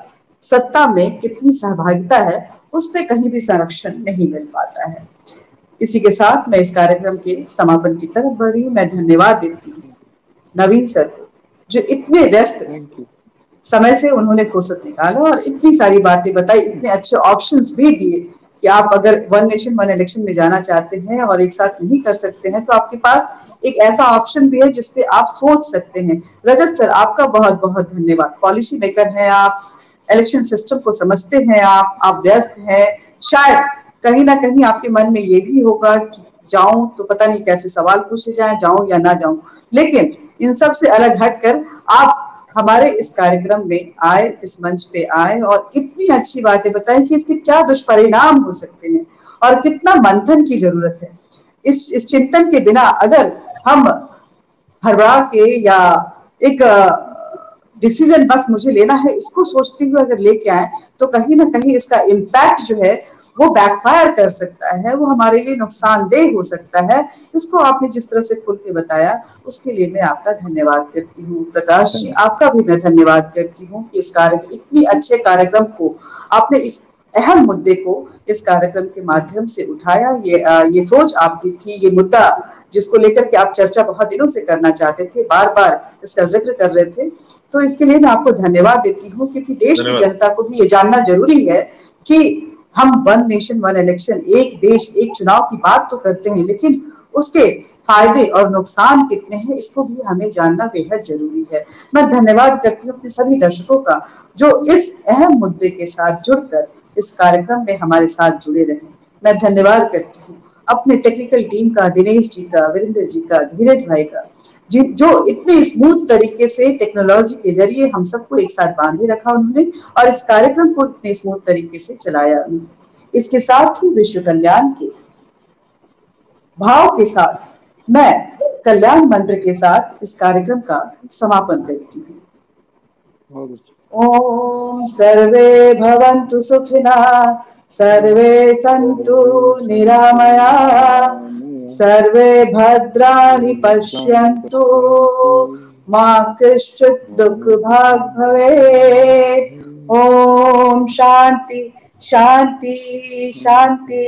सत्ता में कितनी सहभागिता है उस पे कहीं भी संरक्षण नहीं मिल पाता है। इसी के साथ मैं इस कार्यक्रम के समापन की तरफ बढ़ी। मैं धन्यवाद देती हूँ नवीन सर को, जो इतने व्यस्त समय से उन्होंने फुर्सत निकाला और इतनी सारी बातें बताई, इतने अच्छे ऑप्शंस भी दिए कि आप अगर वन नेशन वन इलेक्शन में जाना चाहते हैं और एक साथ नहीं कर सकते हैं तो आपके पास एक ऐसा ऑप्शन भी है जिसपे आप सोच सकते हैं। रजत सर, आपका बहुत बहुत धन्यवाद। पॉलिसी मेकर हैं आप, इलेक्शन सिस्टम को समझते हैं आप व्यस्त हैं। शायद कहीं ना कहीं आपके मन में ये भी होगा कि जाऊं तो पता नहीं कैसे सवाल पूछे जाएं, जाऊं या ना जाऊं, लेकिन इन सब से अलग हटकर आप हमारे इस कार्यक्रम में आए, इस मंच पे आए और इतनी अच्छी बातें बताएं कि इसके क्या दुष्परिणाम हो सकते हैं और कितना मंथन की जरूरत है। इस चिंतन के बिना अगर हम हड़बड़ा के या एक डिसीजन बस मुझे लेना है इसको सोचते हुए अगर लेके आए तो कहीं ना कहीं इसका इम्पैक्ट जो है वो बैकफायर कर सकता है, वो हमारे लिए नुकसानदेह हो सकता है। इसको आपने जिस तरह से खुल के बताया उसके लिए मैं आपका धन्यवाद करती हूँ। प्रकाश जी, आपका भी मैं धन्यवाद करती हूँ कि इस इतनी अच्छे कार्यक्रम को आपने, इस अहम मुद्दे को इस कार्यक्रम के माध्यम से उठाया। ये सोच आपकी थी, ये मुद्दा जिसको लेकर के आप चर्चा बहुत दिनों से करना चाहते थे, बार बार इसका जिक्र कर रहे थे, तो इसके लिए मैं आपको धन्यवाद देती हूँ, क्योंकि देश की जनता को भी ये जानना जरूरी है कि हम वन नेशन वन इलेक्शन, एक देश एक चुनाव की बात तो करते हैं, लेकिन उसके फायदे और नुकसान कितने हैं इसको भी हमें जानना बेहद जरूरी है। मैं धन्यवाद करती हूँ अपने सभी दर्शकों का जो इस अहम मुद्दे के साथ जुड़कर इस कार्यक्रम में हमारे साथ जुड़े रहे। मैं धन्यवाद करती हूँ अपने टेक्निकल टीम का, दिनेश जी का, वीरेंद्र जी का, धीरज भाई का, जो इतने स्मूथ तरीके से टेक्नोलॉजी के जरिए हम सबको एक साथ बांधे रखा उन्होंने और इस कार्यक्रम को इतने स्मूथ तरीके से चलाया उन्होंने। इसके साथ ही विश्व कल्याण के भाव के साथ मैं कल्याण मंत्र के साथ इस कार्यक्रम का समापन करती हूँ। ओम सर्वे भवन्तु सुखिनः, सर्वे सन्तु निरामया, सर्वे भद्राणि पश्यन्तु, मा कश्चित् दुःखभाग् भवेत्। ओम शांति शांति शांति।